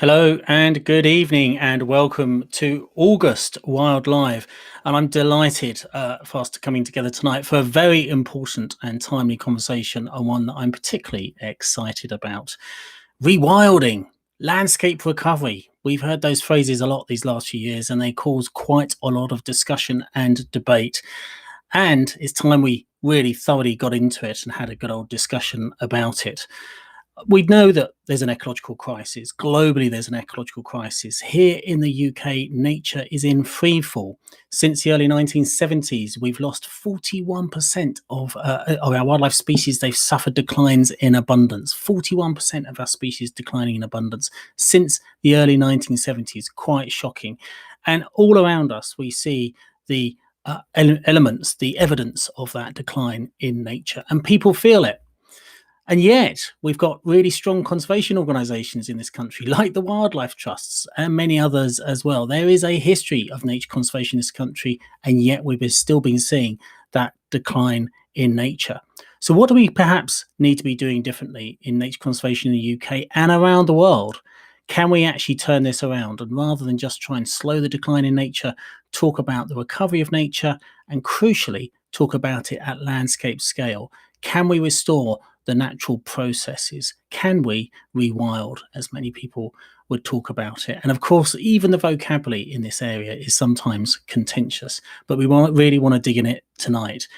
Hello and good evening and welcome to August Wild Live. And I'm delighted for us to coming together tonight for a very important and timely conversation on one that I'm particularly excited about. Rewilding, landscape recovery. We've heard those phrases a lot these last few years and they cause quite a lot of discussion and debate. And it's time we really thoroughly got into it and had a good old discussion about it. We know that there's an ecological crisis. Globally, there's an ecological crisis. Here in the UK, nature is in freefall. Since the early 1970s, we've lost 41% of our wildlife species. They've suffered declines in abundance. 41% of our species declining in abundance since the early 1970s. Quite shocking. And all around us, we see the elements, the evidence of that decline in nature, and people feel it. And yet, we've got really strong conservation organisations in this country, like the wildlife trusts and many others as well. There is a history of nature conservation in this country, and yet we've still been seeing that decline in nature. So what do we perhaps need to be doing differently in nature conservation in the UK and around the world? Can we actually turn this around? And rather than just try and slow the decline in nature, talk about the recovery of nature and crucially, talk about it at landscape scale. Can we restore the natural processes? Can we rewild, as many people would talk about it? And of course, even the vocabulary in this area is sometimes contentious, but we really want to dig in it tonight.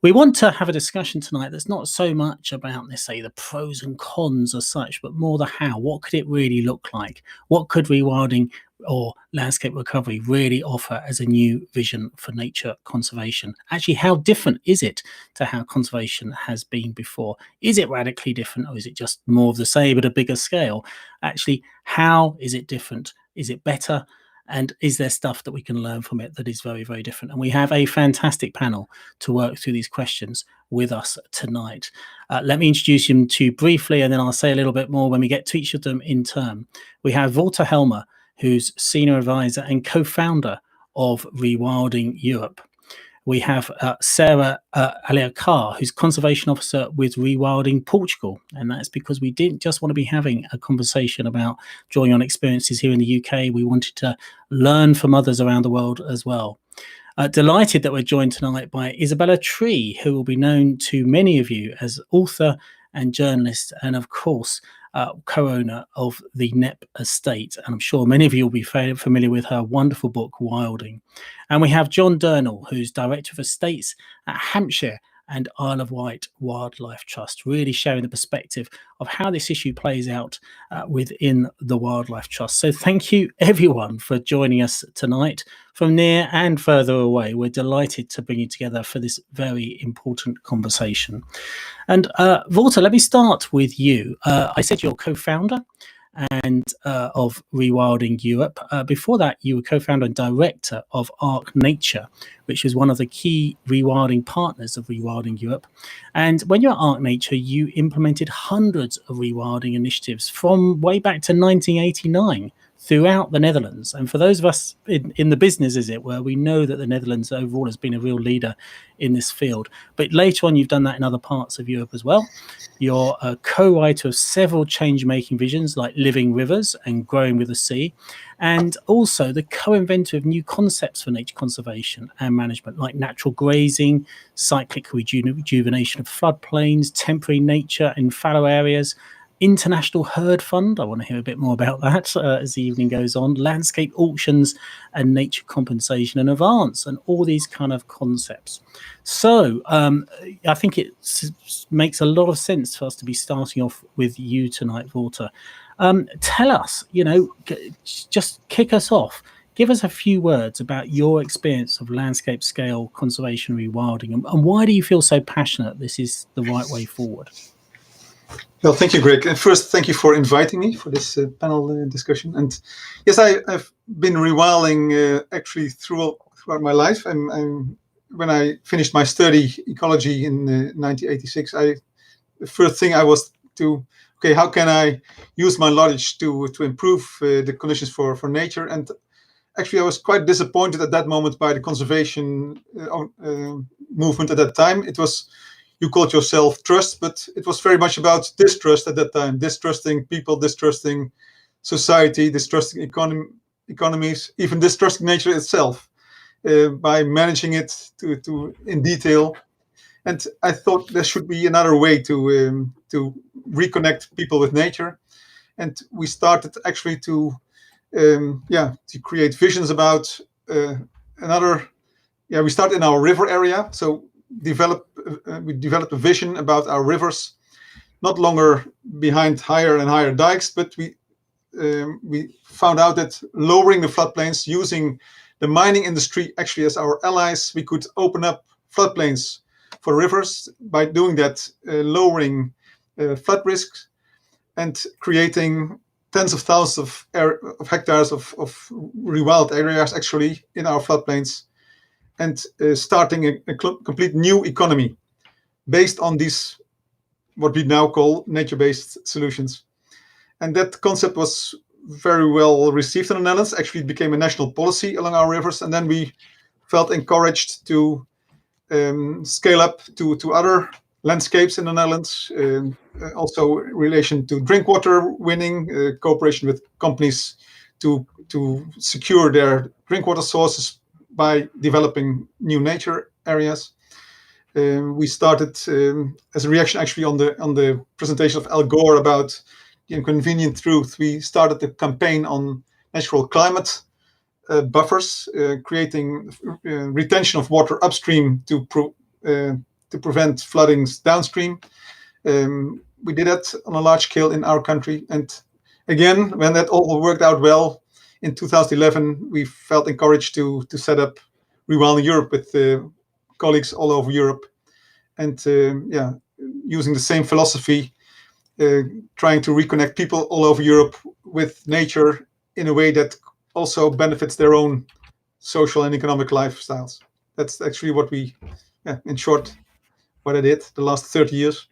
We want to have a discussion tonight that's not so much about, let's say, the pros and cons as such, but more the how. What could it really look like? What could rewilding or landscape recovery really offer as a new vision for nature conservation? Actually, how different is it to how conservation has been before? Is it radically different, or is it just more of the same at a bigger scale? Actually, how is it different? Is it better? And is there stuff that we can learn from it that is very, very different? And we have a fantastic panel to work through these questions with us tonight. Let me introduce them to you briefly, and then I'll say a little bit more when we get to each of them in turn. We have Wouter Helmer, who's Senior Advisor and Co-founder of Rewilding Europe. We have Sara Aliácar, who's Conservation Officer with Rewilding Portugal. And that's because we didn't just want to be having a conversation about drawing on experiences here in the UK. We wanted to learn from others around the world as well. Delighted that we're joined tonight by Isabella, who will be known to many of you as author and journalist, and of course, co-owner of the Knepp estate. And I'm sure many of you will be familiar with her wonderful book, Wilding. And we have John Durnell, who's Director of Estates at Hampshire and Isle of Wight Wildlife Trust, really sharing the perspective of how this issue plays out within the Wildlife Trust. So thank you everyone for joining us tonight from near and further away. We're delighted to bring you together for this very important conversation. And Wouter, let me start with you. I said you're co-founder and of Rewilding Europe. Before that, you were co-founder and director of Arc Nature, which was one of the key rewilding partners of Rewilding Europe. And when you're at Arc Nature, you implemented hundreds of rewilding initiatives from way back to 1989 throughout the Netherlands. And for those of us in the business, as it were, we know that the Netherlands overall has been a real leader in this field. But later on, you've done that in other parts of Europe as well. You're a co-writer of several change-making visions like Living Rivers and Growing with the Sea, and also the co-inventor of new concepts for nature conservation and management like natural grazing, cyclic rejuvenation of floodplains, temporary nature in fallow areas, International Herd Fund. I want to hear a bit more about that as the evening goes on. Landscape auctions and nature compensation in advance, and all these kind of concepts. So I think it makes a lot of sense for us to be starting off with you tonight, Wouter. Tell us, just kick us off. Give us a few words about your experience of landscape scale conservation rewilding, and why do you feel so passionate this is the right way forward? Well, thank you, Greg. And first, thank you for inviting me for this panel discussion. And yes, I've been rewilding actually throughout my life. When I finished my study ecology in 1986, the first thing I was how can I use my knowledge to improve the conditions for nature? And actually, I was quite disappointed at that moment by the conservation movement at that time. It was, you called yourself trust, but it was very much about distrust at that time, distrusting people, distrusting society, distrusting economies, even distrusting nature itself, by managing it to in detail. And I thought there should be another way to reconnect people with nature. And we started actually to create visions about another. Yeah, we started in our river area, so we developed a vision about our rivers, not longer behind higher and higher dikes, but we found out that lowering the floodplains, using the mining industry actually as our allies, we could open up floodplains for rivers. By doing that, lowering flood risks and creating tens of thousands of hectares of rewild areas actually in our floodplains, and starting a complete new economy based on these, what we now call nature-based solutions. And that concept was very well received in the Netherlands. Actually, it became a national policy along our rivers. And then we felt encouraged to scale up to other landscapes in the Netherlands. Also in relation to drink water winning, cooperation with companies to secure their drink water sources by developing new nature areas. We started as a reaction actually on the presentation of Al Gore about the inconvenient truth. We started a campaign on natural climate buffers, creating retention of water upstream to prevent floodings downstream. We did that on a large scale in our country, and again, when that all worked out well, in 2011 we felt encouraged to set up Rewilding Europe with colleagues all over Europe, and using the same philosophy, trying to reconnect people all over Europe with nature in a way that also benefits their own social and economic lifestyles. That's actually what we, in short, what I did the last 30 years.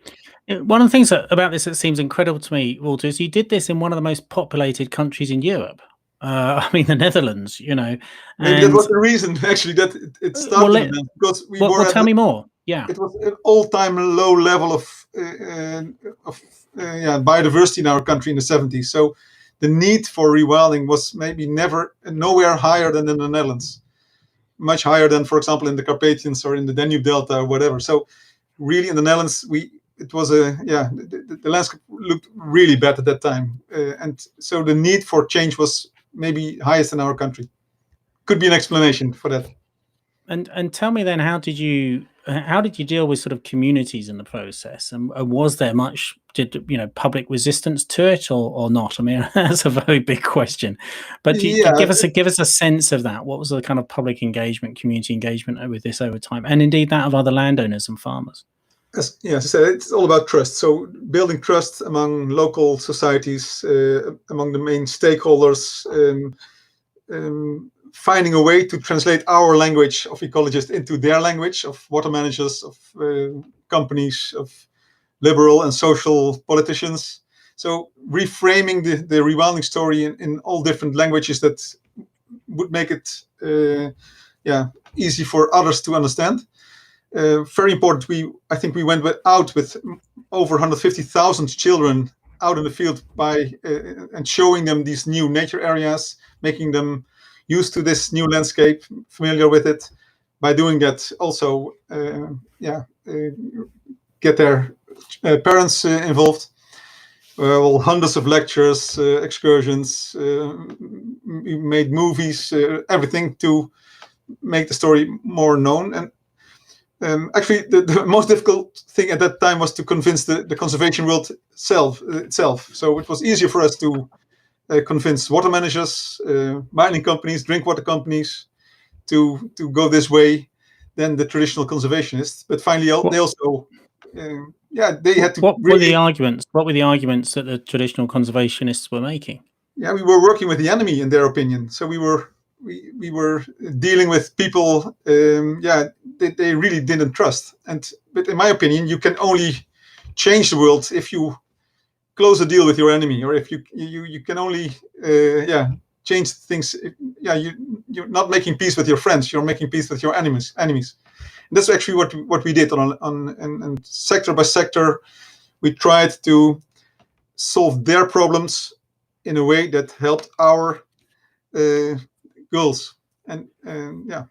One of the things about this that seems incredible to me, Wouter, is you did this in one of the most populated countries in Europe. I mean, the Netherlands, you know. Maybe that was the reason, actually, that it started because we were. Tell me more. Yeah, it was an all-time low level of biodiversity in our country in the 70s. So the need for rewilding was maybe nowhere higher than in the Netherlands, much higher than, for example, in the Carpathians or in the Danube Delta or whatever. So really, in the Netherlands, the landscape looked really bad at that time, and so the need for change was maybe highest in our country. Could be an explanation for that. And tell me then, how did you deal with sort of communities in the process, and was there much public resistance to it or not? I mean, that's a very big question, but give us a sense of that. What was the kind of public engagement, community engagement with this over time, and indeed that of other landowners and farmers? As I said, it's all about trust. So building trust among local societies, among the main stakeholders, finding a way to translate our language of ecologists into their language of water managers, of companies, of liberal and social politicians. So reframing the rewilding story in all different languages that would make it easy for others to understand. Very important. I think we went out with over 150,000 children out in the field and showing them these new nature areas, making them used to this new landscape, familiar with it. By doing that, also get their parents involved. Hundreds of lectures, excursions, we made movies, everything to make the story more known. And actually, the most difficult thing at that time was to convince the conservation world itself. So it was easier for us to convince water managers, mining companies, drink water companies to go this way than the traditional conservationists. But finally, they also, they had to. What were the arguments? What were the arguments that the traditional conservationists were making? Yeah, we were working with the enemy, in their opinion. So we were dealing with people. They really didn't trust. But in my opinion, you can only change the world if you close a deal with your enemy, or if you can only change things. You're not making peace with your friends. You're making peace with your enemies. And that's actually what we did on sector by sector. We tried to solve their problems in a way that helped our goals. And yeah.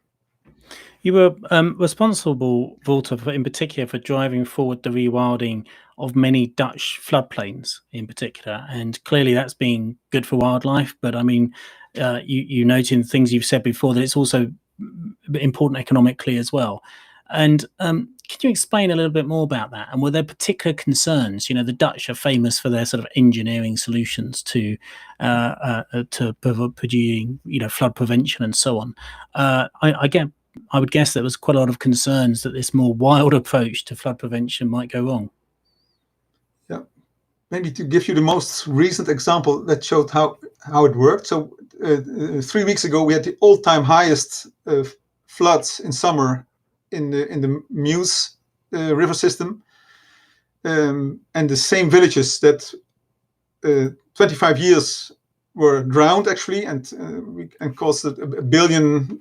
You were responsible, Wouter, in particular, for driving forward the rewilding of many Dutch floodplains in particular. And clearly that's been good for wildlife. But I mean, you note in things you've said before that it's also important economically as well. And can you explain a little bit more about that? And were there particular concerns? You know, the Dutch are famous for their sort of engineering solutions to producing, you know, flood prevention and so on. I would guess there was quite a lot of concerns that this more wild approach to flood prevention might go wrong. Yeah, maybe to give you the most recent example that showed how it worked. So 3 weeks ago, we had the all-time highest floods in summer in the Meuse river system, and the same villages that 25 years were drowned actually, and caused €1 billion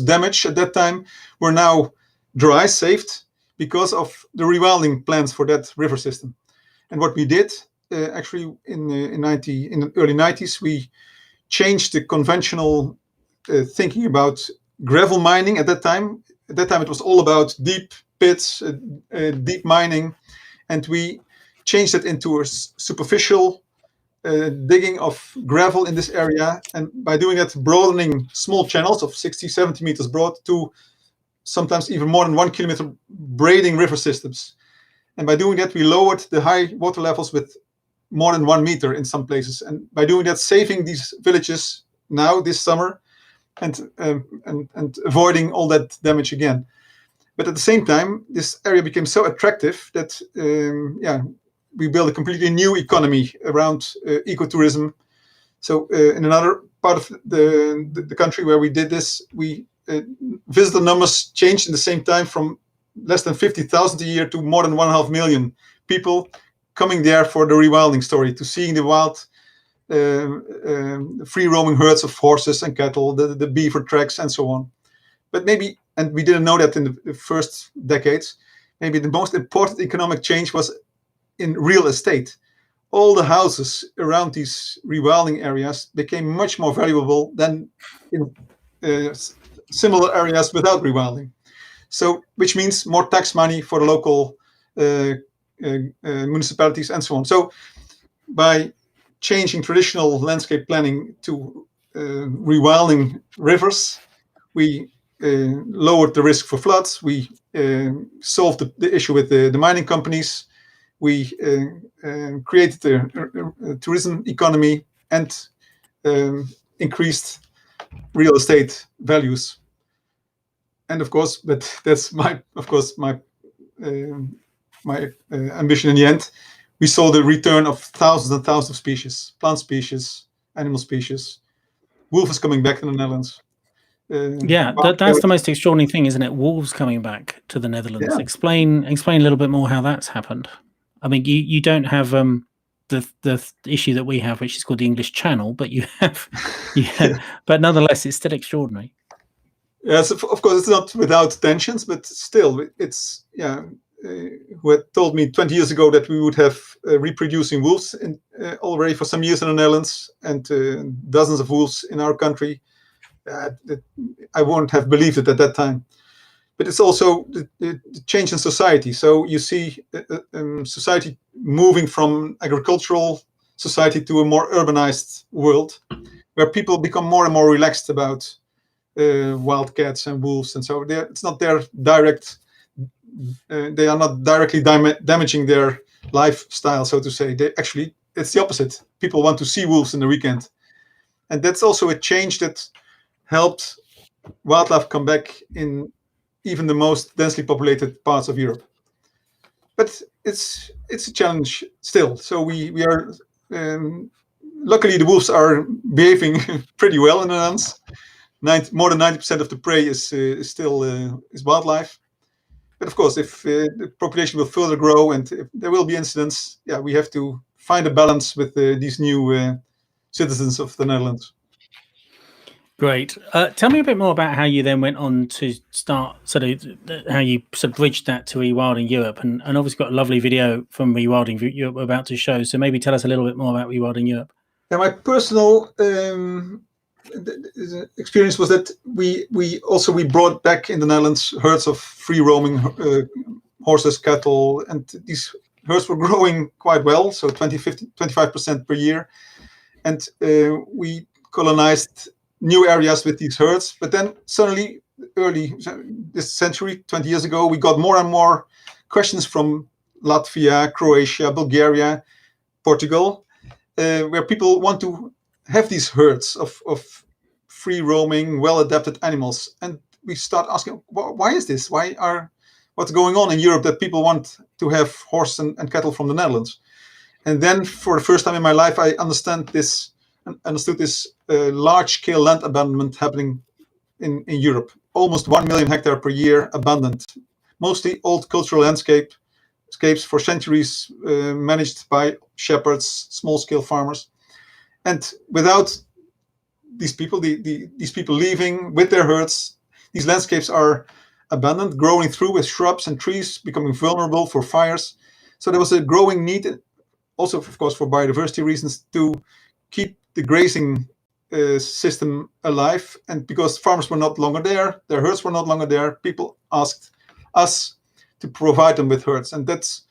damage at that time, were now dry, saved, because of the rewilding plans for that river system. And what we did actually in the early 90s, we changed the conventional thinking about gravel mining at that time. At that time, it was all about deep pits, deep mining, and we changed it into a superficial digging of gravel in this area, and by doing that, broadening small channels of 60, 70 meters broad to sometimes even more than 1 kilometer braiding river systems. And by doing that, we lowered the high water levels with more than 1 meter in some places. And by doing that, saving these villages now this summer, and avoiding all that damage again. But at the same time, this area became so attractive that we built a completely new economy around ecotourism. So in another part of the country where we did this, we visitor numbers changed in the same time from less than 50,000 a year to more than 1.5 million people coming there for the rewilding story, to seeing the wild free roaming herds of horses and cattle, the beaver tracks and so on. But maybe, and we didn't know that in the first decades, maybe the most important economic change was in real estate. All the houses around these rewilding areas became much more valuable than in similar areas without rewilding. So, which means more tax money for the local municipalities and so on. So, by changing traditional landscape planning to rewilding rivers, we lowered the risk for floods. We solved the issue with the mining companies. We created a tourism economy and increased real estate values. And of course, but that's my ambition in the end. We saw the return of thousands and thousands of species, plant species, animal species. Wolf is coming back in the Netherlands. That's the most extraordinary thing, isn't it? Wolves coming back to the Netherlands. Yeah. Explain a little bit more how that's happened. I mean, you don't have the issue that we have, which is called the English Channel, but you have, but nonetheless, it's still extraordinary. Yes, of course, it's not without tensions, but still, it's who had told me 20 years ago that we would have reproducing wolves already for some years in the Netherlands, and dozens of wolves in our country. I wouldn't have believed it at that time. But it's also the change in society. So you see society moving from agricultural society to a more urbanized world, where people become more and more relaxed about wildcats and wolves, and so it's not their direct. They are not directly damaging their lifestyle, so to say. It's the opposite. People want to see wolves in the weekend, and that's also a change that helped wildlife come back in even the most densely populated parts of Europe. But it's a challenge still. So we are luckily the wolves are behaving pretty well in the Netherlands. More than 90% of the prey is still wildlife. But of course, if the population will further grow and if there will be incidents, we have to find a balance with these new citizens of the Netherlands. Great. Tell me a bit more about how you then went on to start how you bridged that to Rewilding Europe, and obviously got a lovely video from Rewilding Europe we're about to show. So maybe tell us a little bit more about Rewilding Europe. And my personal experience was that we brought back in the Netherlands herds of free roaming horses, cattle, and these herds were growing quite well, so 25% per year. And we colonized new areas with these herds. But then suddenly, early this century, 20 years ago, we got more and more questions from Latvia, Croatia, Bulgaria, Portugal, where people want to have these herds of free roaming, well-adapted animals. And we start asking, why is this? What's going on in Europe that people want to have horse and cattle from the Netherlands? And then for the first time in my life, I understood this large-scale land abandonment happening in Europe. Almost 1 million hectares per year abandoned. Mostly old cultural landscapes for centuries managed by shepherds, small-scale farmers. And without these people, these people leaving with their herds, these landscapes are abandoned, growing through with shrubs and trees, becoming vulnerable for fires. So there was a growing need, also, of course, for biodiversity reasons, to keep the grazing system alive. And because farmers were not longer there, their herds were not longer there, people asked us to provide them with herds. And that's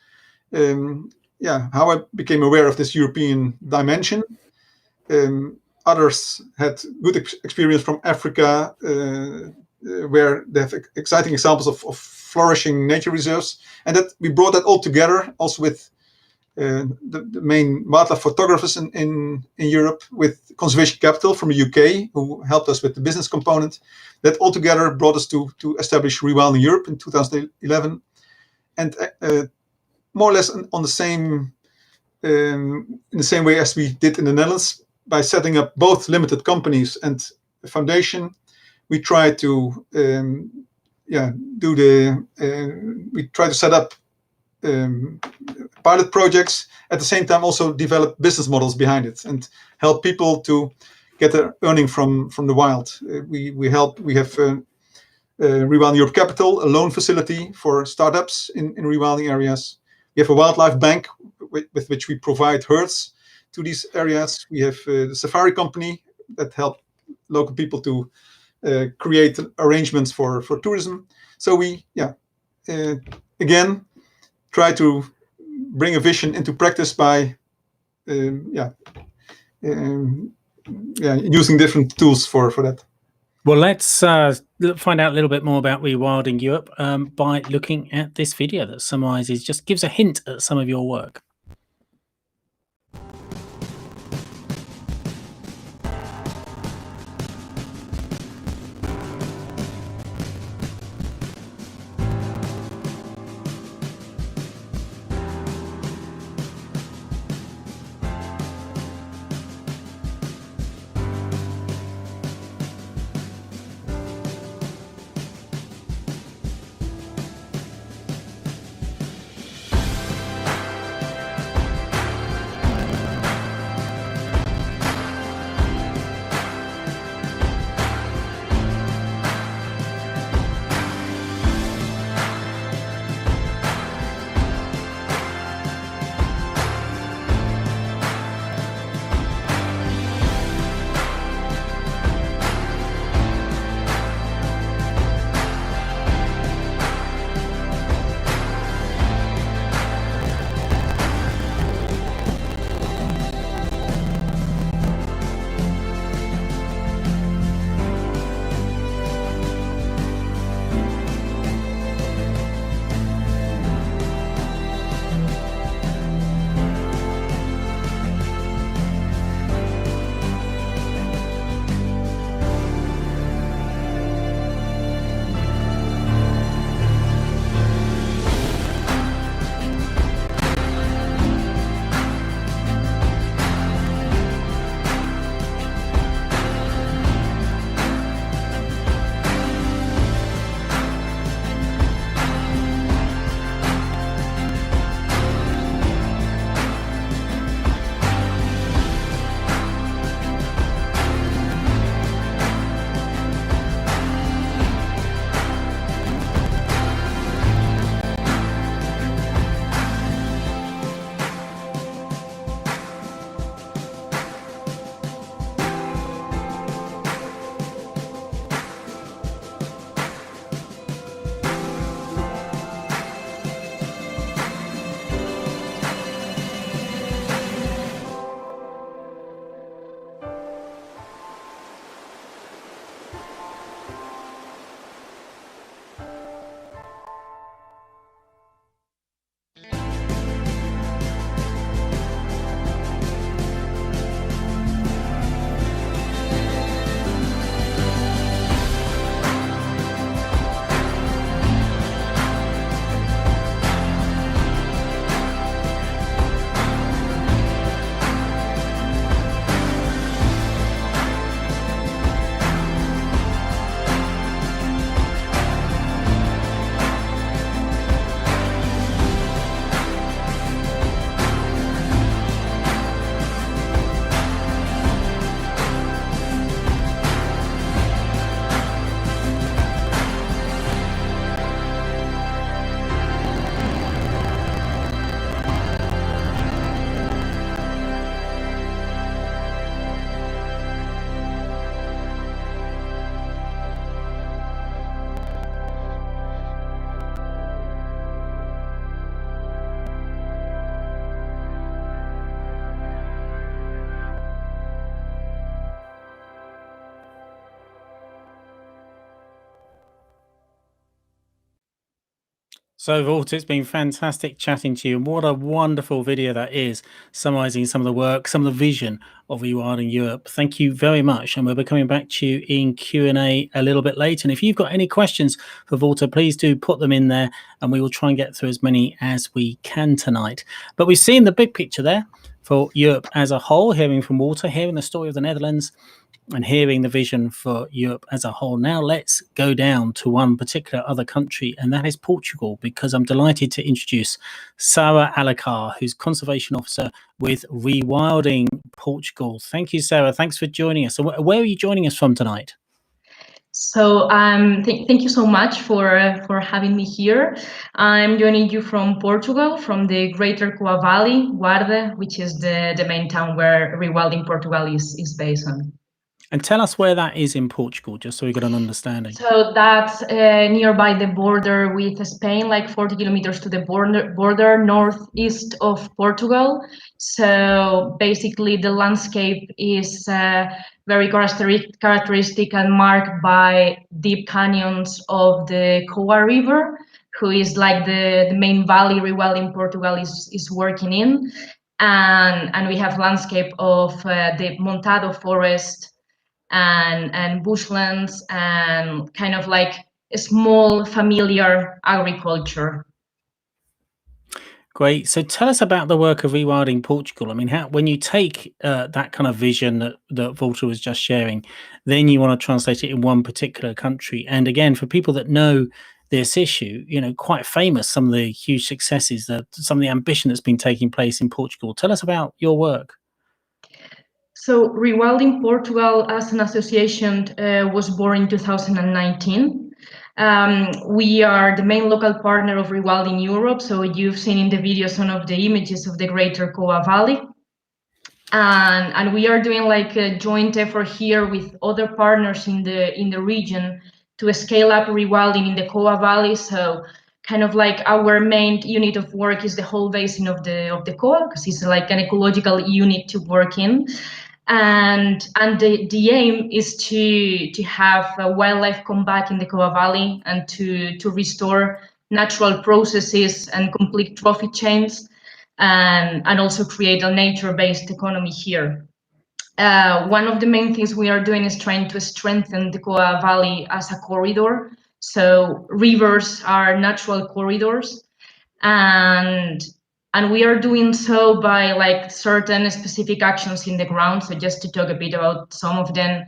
how I became aware of this European dimension. Others had good experience from Africa, where they have exciting examples of flourishing nature reserves. And that we brought that all together, also with the main wildlife photographers in Europe, with Conservation Capital from the UK, who helped us with the business component. That altogether brought us to establish Rewilding Europe in 2011, and more or less on the same in the same way as we did in the Netherlands, by setting up both limited companies and a foundation. We try to we try to set up pilot projects, at the same time also develop business models behind it and help people to get their earning from the wild. We have Rewilding Europe Capital, a loan facility for startups in rewilding areas. We have a wildlife bank with which we provide herds to these areas. We have the safari company that help local people to create arrangements for tourism. So we again try to bring a vision into practice by using different tools for that. Well, let's find out a little bit more about Rewilding Europe by looking at this video that summarizes, just gives a hint at some of your work. So, Wouter, it's been fantastic chatting to you, and what a wonderful video that is, summarising some of the work, some of the vision of Rewilding Europe. Thank you very much, and we'll be coming back to you in Q&A a little bit later. And if you've got any questions for Wouter, please do put them in there, and we will try and get through as many as we can tonight. But we've seen the big picture there for Europe as a whole, hearing from Wouter, hearing the story of the Netherlands, and hearing the vision for Europe as a whole. Now let's go down to one particular other country, and that is Portugal, because I'm delighted to introduce Sara Aliácar, who's Conservation Officer with Rewilding Portugal. Thank you, Sara. Thanks for joining us. So where are you joining us from tonight? So thank you so much for having me here. I'm joining you from Portugal, from the Greater Coa Valley, Guarda, which is the main town where Rewilding Portugal is based on. And tell us where that is in Portugal, just so we get an understanding. So that's nearby the border with Spain, like 40 kilometers to the border northeast of Portugal. So basically the landscape is very characteristic and marked by deep canyons of the Coa River, who is like the main valley Rewilding Portugal is working in. And we have landscape of the Montado forest, and bushlands, and kind of like a small familiar agriculture. Great. So tell us about the work of Rewilding Portugal. I mean, when you take that kind of vision that Wouter was just sharing, then you want to translate it in one particular country. And again, for people that know this issue, quite famous, some of the huge successes, some of the ambition that's been taking place in Portugal. Tell us about your work. So Rewilding Portugal as an association was born in 2019. We are the main local partner of Rewilding Europe. So you've seen in the video some of the images of the Greater Coa Valley. And we are doing like a joint effort here with other partners in the region to scale up rewilding in the Coa Valley. So kind of like our main unit of work is the whole basin of the Coa, because it's like an ecological unit to work in. And the aim is to have wildlife come back in the Coa Valley and to restore natural processes and complete trophy chains, and also create a nature-based economy here. One of the main things we are doing is trying to strengthen the Coa Valley as a corridor. So rivers are natural corridors, and we are doing so by like certain specific actions in the ground. So just to talk a bit about some of them,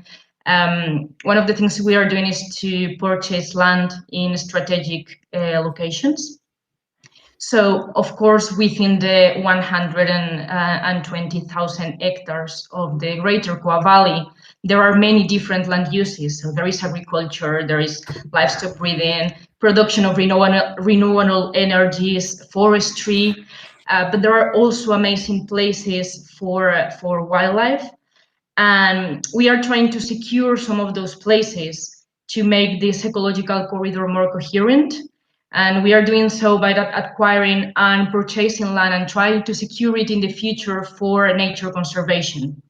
one of the things we are doing is to purchase land in strategic locations. So of course, within the 120,000 hectares of the Greater Coa Valley, there are many different land uses. So there is agriculture, there is livestock breeding, production of renewable energies, forestry, but there are also amazing places for wildlife. And we are trying to secure some of those places to make this ecological corridor more coherent. And we are doing so by acquiring and purchasing land and trying to secure it in the future for nature conservation.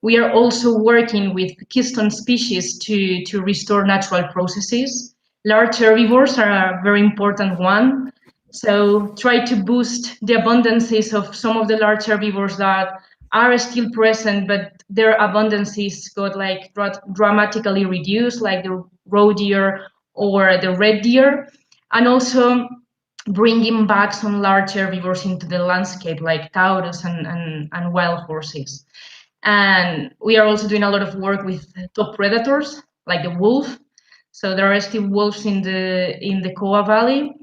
We are also working with keystone species to restore natural processes. Large herbivores are a very important one. So try to boost the abundances of some of the large herbivores that are still present, but their abundances got like dramatically reduced, like the roe deer or the red deer. And also bringing back some large herbivores into the landscape, like taurus and wild horses. And we are also doing a lot of work with top predators, like the wolf. So there are still wolves in the Coa Valley,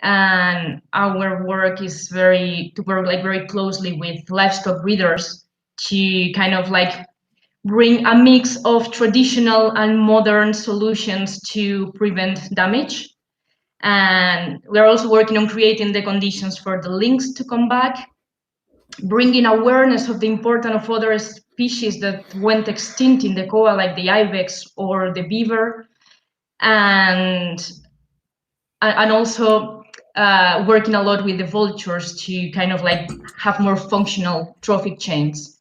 and our work is to work like very closely with livestock breeders to kind of like bring a mix of traditional and modern solutions to prevent damage. And we're also working on creating the conditions for the lynx to come back, bringing awareness of the importance of other species that went extinct in the Coa, like the ibex or the beaver, and also working a lot with the vultures to kind of like have more functional trophic chains.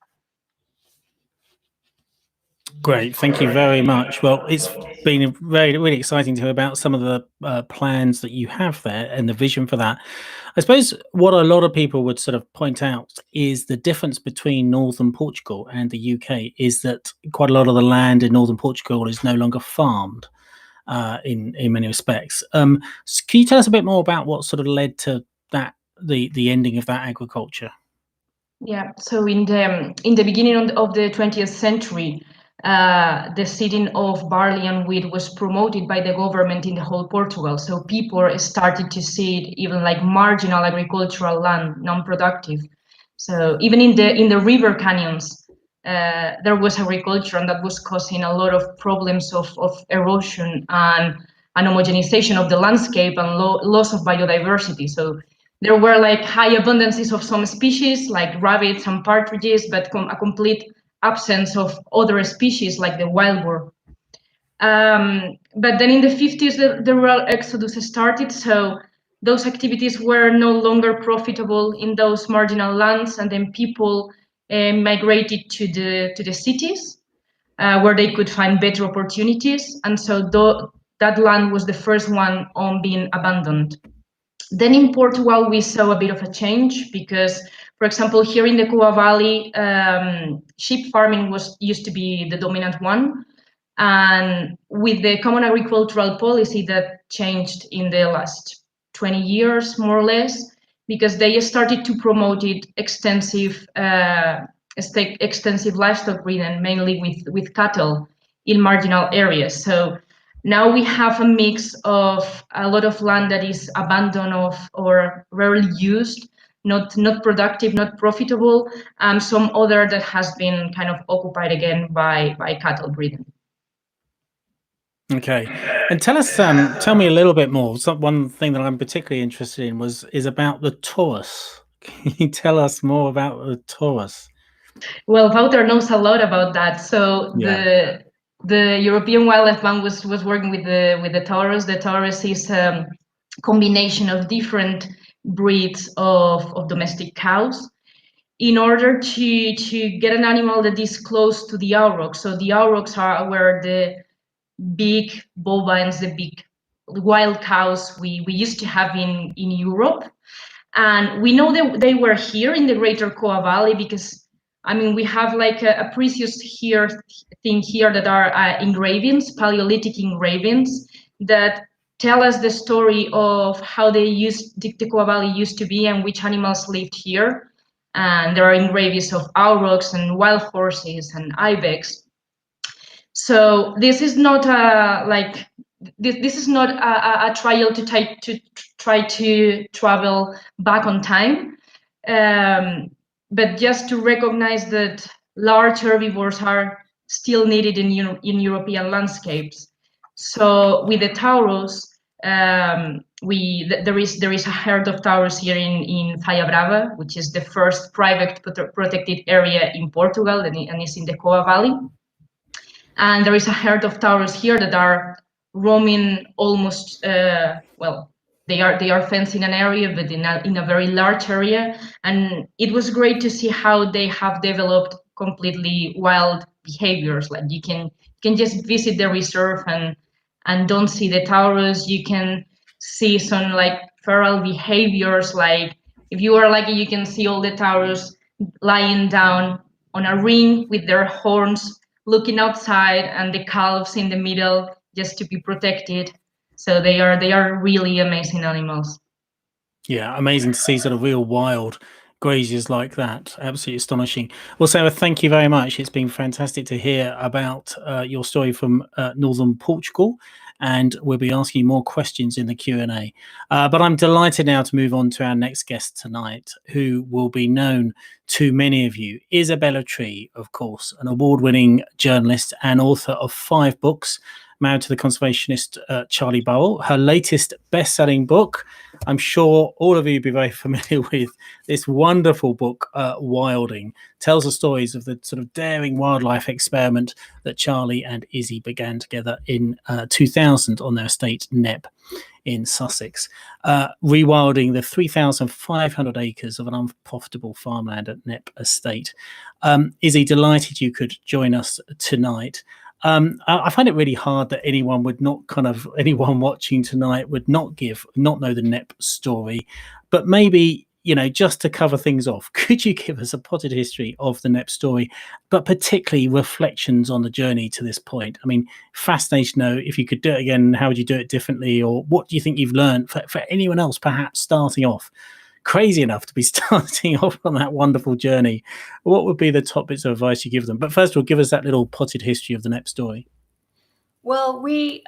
Great, thank you very much. Well, it's been really exciting to hear about some of the plans that you have there and the vision for that. I suppose what a lot of people would sort of point out is the difference between northern Portugal and the UK is that quite a lot of the land in northern Portugal is no longer farmed in many respects. Can you tell us a bit more about what sort of led to that the ending of that agriculture? Yeah, so in the beginning of the 20th century, the seeding of barley and wheat was promoted by the government in the whole Portugal. So people started to seed even like marginal agricultural land, non-productive. So even in the river canyons, there was agriculture, and that was causing a lot of problems of erosion and homogenization of the landscape and loss of biodiversity. So there were like high abundances of some species like rabbits and partridges, but a complete absence of other species like the wild boar. But then in the 50s, the rural exodus started. So those activities were no longer profitable in those marginal lands, and then people migrated to the cities where they could find better opportunities. And so that land was the first one on being abandoned. Then in Portugal, we saw a bit of a change because, for example, here in the Coa Valley, sheep farming used to be the dominant one. And with the common agricultural policy that changed in the last 20 years, more or less, because they started to promote extensive livestock breeding, mainly with cattle in marginal areas. So now we have a mix of a lot of land that is abandoned or rarely used, not productive, not profitable, and some other that has been kind of occupied again by cattle breeding. Okay, and tell me a little bit more. One thing that I'm particularly interested in is about the Taurus. Can you tell us more about the Taurus? Well, Wouter knows a lot about that. So the European Wildlife Bank was working with the Taurus. The Taurus is a combination of different breeds of domestic cows in order to get an animal that is close to the aurochs. So the aurochs are where the big bovines, the big wild cows we used to have in Europe. And we know that they were here in the Greater Coa Valley because, I mean, we have like a precious thing here that are engravings, Paleolithic engravings that tell us the story of how the Coa Valley used to be and which animals lived here. And there are engravings of aurochs and wild horses and ibex. So this is not this is not a trial to try to travel back on time, but just to recognize that large herbivores are still needed in European landscapes. So with the Taurus, there is a herd of Taurus here in Faia Brava, which is the first private protected area in Portugal, and is in the Coa Valley. And there is a herd of Taurus here that are roaming almost, they are fencing an area, but in a very large area. And it was great to see how they have developed completely wild behaviors. Like you can just visit the reserve and don't see the Taurus. You can see some like feral behaviors. Like if you are lucky, you can see all the Taurus lying down on a ring with their horns looking outside and the calves in the middle just to be protected. So they are really amazing animals. Yeah, amazing to see sort of real wild graziers like that. Absolutely astonishing. Well, Sara, thank you very much. It's been fantastic to hear about your story from northern Portugal, and we'll be asking more questions in the Q&A. But I'm delighted now to move on to our next guest tonight, who will be known to many of you. Isabella Tree, of course, an award-winning journalist and author of 5 books, married to the conservationist Charlie Burrell. Her latest best-selling book, I'm sure all of you will be very familiar with this wonderful book, Wilding, tells the stories of the sort of daring wildlife experiment that Charlie and Izzy began together in 2000 on their estate Knepp in Sussex, rewilding the 3,500 acres of an unprofitable farmland at Knepp Estate. Izzy, delighted you could join us tonight. I find it really hard that anyone watching tonight would not know the Knepp story, but maybe, just to cover things off, could you give us a potted history of the Knepp story, but particularly reflections on the journey to this point? I mean, fascinating to know if you could do it again, how would you do it differently, or what do you think you've learned for anyone else perhaps starting off, crazy enough to be starting off on that wonderful journey? What would be the top bits of advice you give them? But first of all, give us that little potted history of the Knepp story. Well, we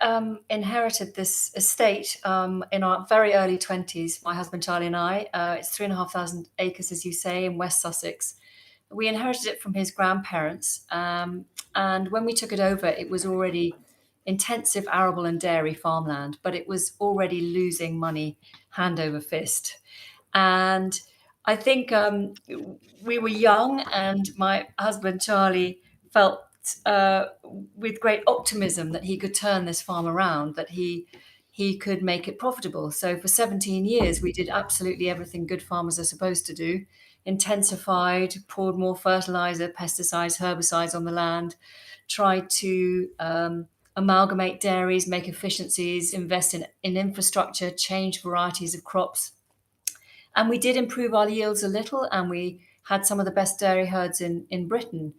inherited this estate in our very early 20s, my husband Charlie and I. It's 3,500 acres, as you say, in West Sussex. We inherited it from his grandparents. And when we took it over, it was already intensive arable and dairy farmland, but it was already losing money hand over fist. And I think we were young, and my husband Charlie felt with great optimism that he could turn this farm around, that he could make it profitable. So for 17 years, we did absolutely everything good farmers are supposed to do: intensified, poured more fertilizer, pesticides, herbicides on the land, tried to amalgamate dairies, make efficiencies, invest in infrastructure, change varieties of crops. And we did improve our yields a little, and we had some of the best dairy herds in Britain.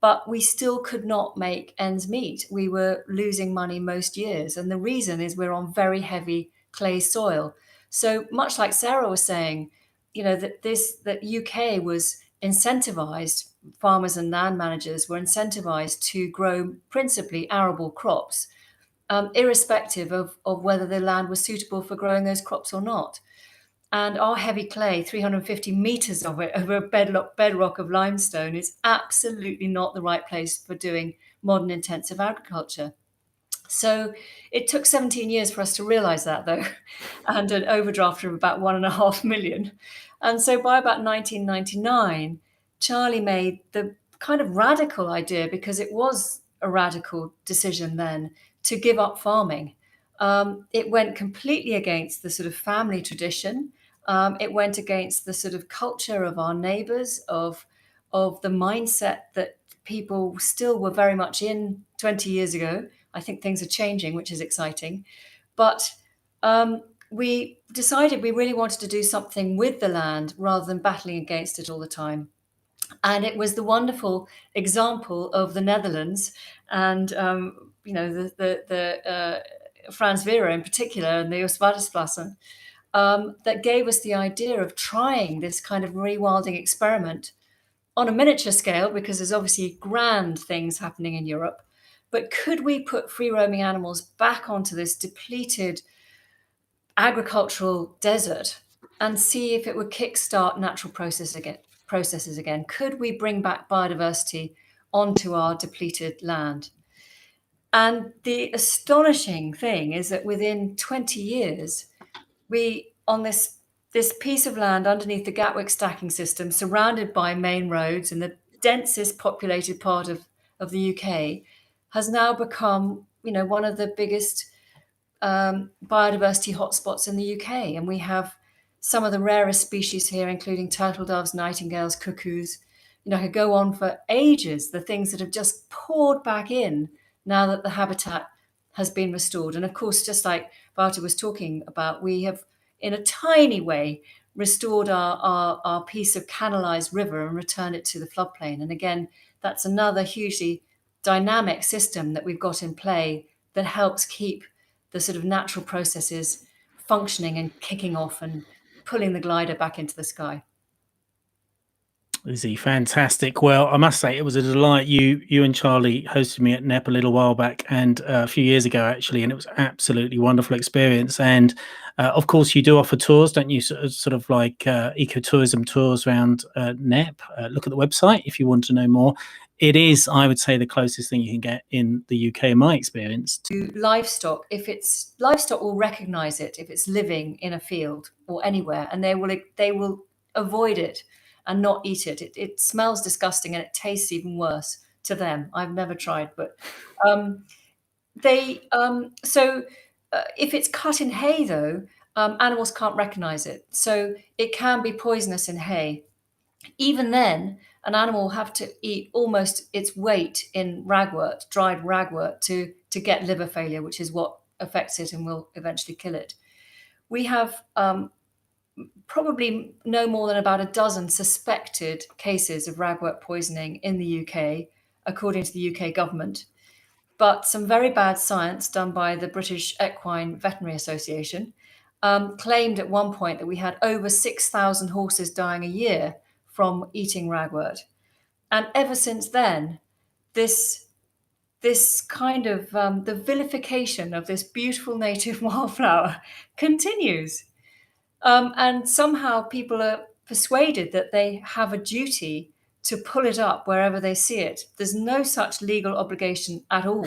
But we still could not make ends meet. We were losing money most years. And the reason is we're on very heavy clay soil. So much like Sara was saying, that UK was incentivized, farmers and land managers were incentivized to grow principally arable crops, irrespective of whether the land was suitable for growing those crops or not. And our heavy clay, 350 meters of it over a bedrock of limestone, is absolutely not the right place for doing modern intensive agriculture. So it took 17 years for us to realize that, though, and an overdraft of about 1.5 million. And so by about 1999, Charlie made the kind of radical idea, because it was a radical decision then, to give up farming. It went completely against the sort of family tradition. It went against the sort of culture of our neighbours, of the mindset that people still were very much in 20 years ago. I think things are changing, which is exciting. But we decided we really wanted to do something with the land rather than battling against it all the time. And it was the wonderful example of the Netherlands and, the Frans Vera in particular, and the Oostvaardersplassen, that gave us the idea of trying this kind of rewilding experiment on a miniature scale, because there's obviously grand things happening in Europe. But could we put free-roaming animals back onto this depleted agricultural desert and see if it would kickstart natural processes again? Could we bring back biodiversity onto our depleted land? And the astonishing thing is that within 20 years, we, on this piece of land underneath the Gatwick stacking system, surrounded by main roads in the densest populated part of the UK, has now become, one of the biggest biodiversity hotspots in the UK. And we have some of the rarest species here, including turtle doves, nightingales, cuckoos. I could go on for ages, the things that have just poured back in now that the habitat has been restored. And of course, just like Wouter was talking about, we have, in a tiny way, restored our piece of canalized river and returned it to the floodplain. And again, that's another hugely dynamic system that we've got in play that helps keep the sort of natural processes functioning and kicking off and pulling the glider back into the sky. Izzy, fantastic. Well, I must say it was a delight. You and Charlie hosted me at Knepp a little while back, and a few years ago actually, and it was absolutely wonderful experience. And of course, you do offer tours, don't you? Sort of like ecotourism tours around Knepp. Look at the website if you want to know more. It is, I would say, the closest thing you can get in the UK, in my experience. To livestock, if it's livestock will recognize it if it's living in a field or anywhere, and they will avoid it and not eat it. It smells disgusting and it tastes even worse to them. I've never tried, but if it's cut in hay, though, animals can't recognize it, so it can be poisonous in hay. Even then, an animal will have to eat almost its weight in ragwort, dried ragwort, to get liver failure, which is what affects it and will eventually kill it. We have probably no more than about a dozen suspected cases of ragwort poisoning in the UK, according to the UK government. But some very bad science done by the British Equine Veterinary Association claimed at one point that we had over 6,000 horses dying a year from eating ragwort. And ever since then, this kind of the vilification of this beautiful native wildflower continues. And somehow people are persuaded that they have a duty to pull it up wherever they see it. There's no such legal obligation at all.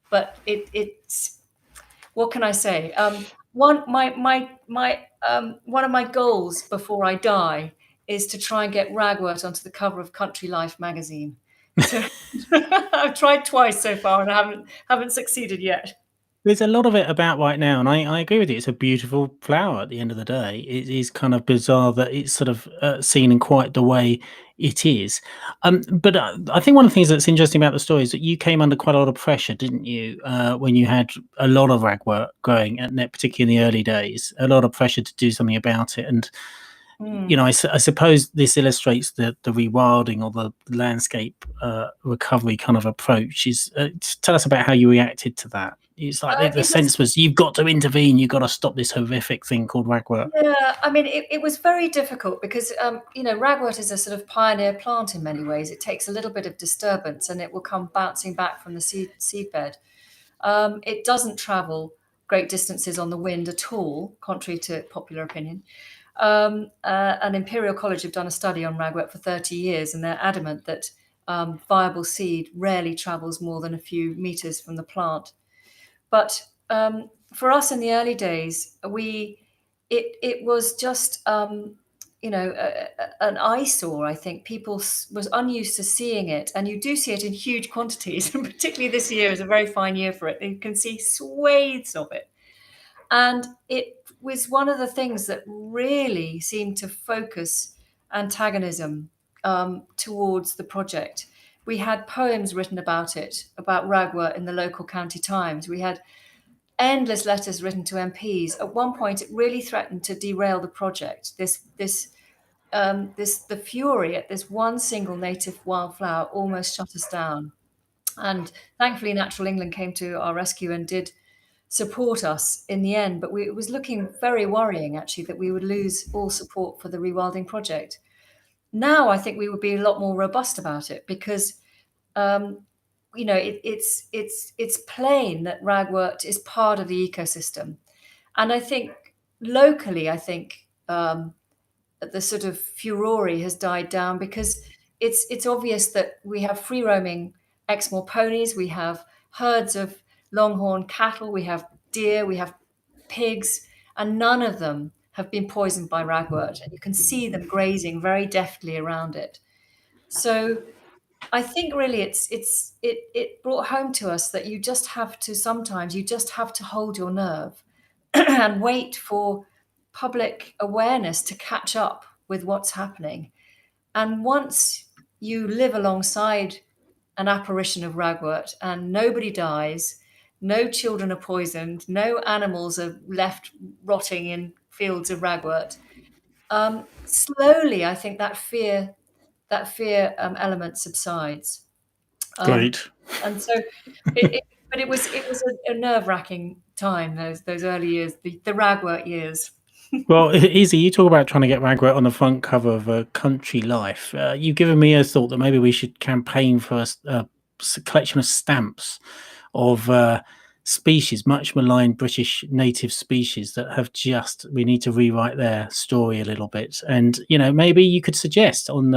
But it's what can I say? One of my goals before I die is to try and get ragwort onto the cover of Country Life magazine. So I've tried twice so far and I haven't succeeded yet. There's a lot of it about right now, and I agree with you. It's a beautiful flower at the end of the day. It is kind of bizarre that it's sort of seen in quite the way it is. But I think one of the things that's interesting about the story is that you came under quite a lot of pressure, didn't you, when you had a lot of ragwort growing at Knepp, particularly in the early days, a lot of pressure to do something about it. And you know, I suppose this illustrates the rewilding or the landscape recovery kind of approach. Is tell us about how you reacted to that. It's like the sense was you've got to intervene, you've got to stop this horrific thing called ragwort. Yeah, I mean, it was very difficult because, you know, ragwort is a sort of pioneer plant in many ways. It takes a little bit of disturbance and it will come bouncing back from the seedbed. It doesn't travel great distances on the wind at all, contrary to popular opinion. And Imperial College have done a study on ragwort for 30 years, and they're adamant that viable seed rarely travels more than a few meters from the plant. But for us in the early days, it was just you know, an eyesore. I think people was unused to seeing it, and you do see it in huge quantities, and particularly this year is a very fine year for it. You can see swathes of it, and it was one of the things that really seemed to focus antagonism towards the project. We had poems written about it, about ragwort, in the local county Times. We had endless letters written to MPs. At one point, it really threatened to derail the project. The fury at this one single native wildflower almost shut us down. And thankfully, Natural England came to our rescue and did support us in the end. But it was looking very worrying, actually, that we would lose all support for the Rewilding project. Now, I think we would be a lot more robust about it because you know, it's plain that ragwort is part of the ecosystem, and I think locally, the sort of furore has died down because it's obvious that we have free roaming Exmoor ponies, we have herds of longhorn cattle, we have deer, we have pigs, and none of them have been poisoned by ragwort, and you can see them grazing very deftly around it. So I think really it brought home to us that you just have to hold your nerve and wait for public awareness to catch up with what's happening. And once you live alongside an apparition of ragwort and nobody dies, no children are poisoned, no animals are left rotting in fields of ragwort, slowly I think that fear element subsides. Great. And so, but it was a nerve-wracking time. Those early years, the ragwort years. Well, Izzy, you talk about trying to get ragwort on the front cover of Country Life. You've given me a thought that maybe we should campaign for a collection of stamps of species, much maligned British native species that have we need to rewrite their story a little bit. And, you know, maybe you could suggest on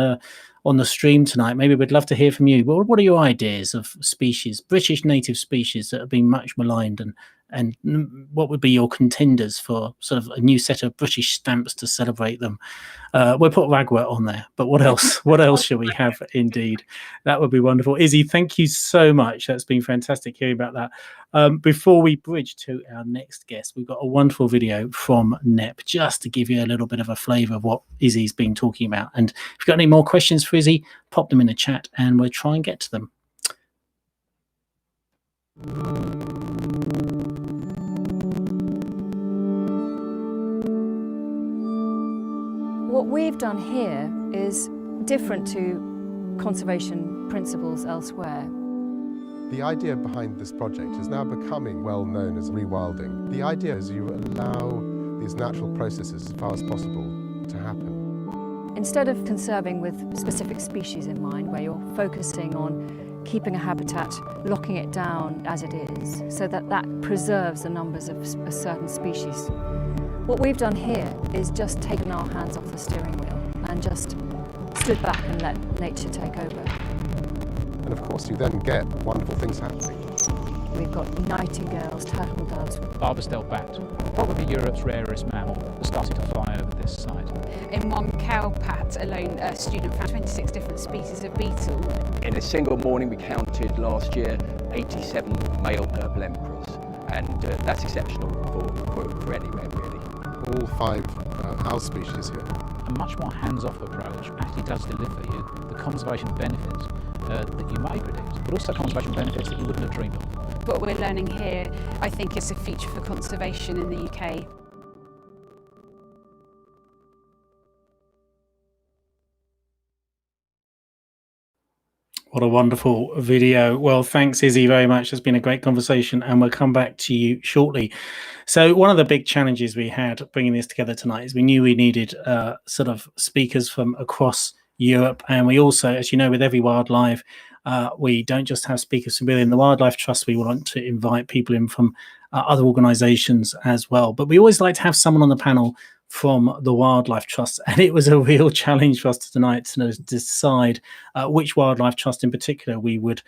on the stream tonight, maybe we'd love to hear from you. What are your ideas of species, British native species that have been much maligned, and what would be your contenders for sort of a new set of British stamps to celebrate them? We'll put ragwort on there, but what else? What else shall we have? Indeed, that would be wonderful. Izzy, thank you so much. That's been fantastic hearing about that. Before we bridge to our next guest, we've got a wonderful video from Knepp just to give you a little bit of a flavour of what Izzy's been talking about. And if you've got any more questions for Izzy, pop them in the chat and we'll try and get to them. What we've done here is different to conservation principles elsewhere. The idea behind this project is now becoming well known as rewilding. The idea is you allow these natural processes as far as possible to happen. Instead of conserving with specific species in mind, where you're focusing on keeping a habitat, locking it down as it is, so that that preserves the numbers of a certain species. What we've done here is just taken our hands off the steering wheel and just stood back and let nature take over. And of course you then get wonderful things happening. We've got nightingales, turtle doves. Barbastell bat, probably Europe's rarest mammal, has started to fly over this site. In one cow pat alone, a student found 26 different species of beetle. In a single morning we counted last year 87 male purple emperors, and that's exceptional for anywhere really. All 5 owl species here. A much more hands-off approach actually does deliver you the conservation benefits that you may predict, but also conservation benefits that you wouldn't have dreamed of. What we're learning here, I think, is a future for conservation in the UK. What a wonderful video. Well, thanks, Izzy, very much. It's been a great conversation, and we'll come back to you shortly. So one of the big challenges we had bringing this together tonight is we knew we needed sort of speakers from across Europe. And we also, as you know, with every Wildlife, we don't just have speakers from within the Wildlife Trust. We want to invite people in from other organisations as well. But we always like to have someone on the panel from the Wildlife Trust, and it was a real challenge for us tonight to decide which Wildlife Trust in particular we would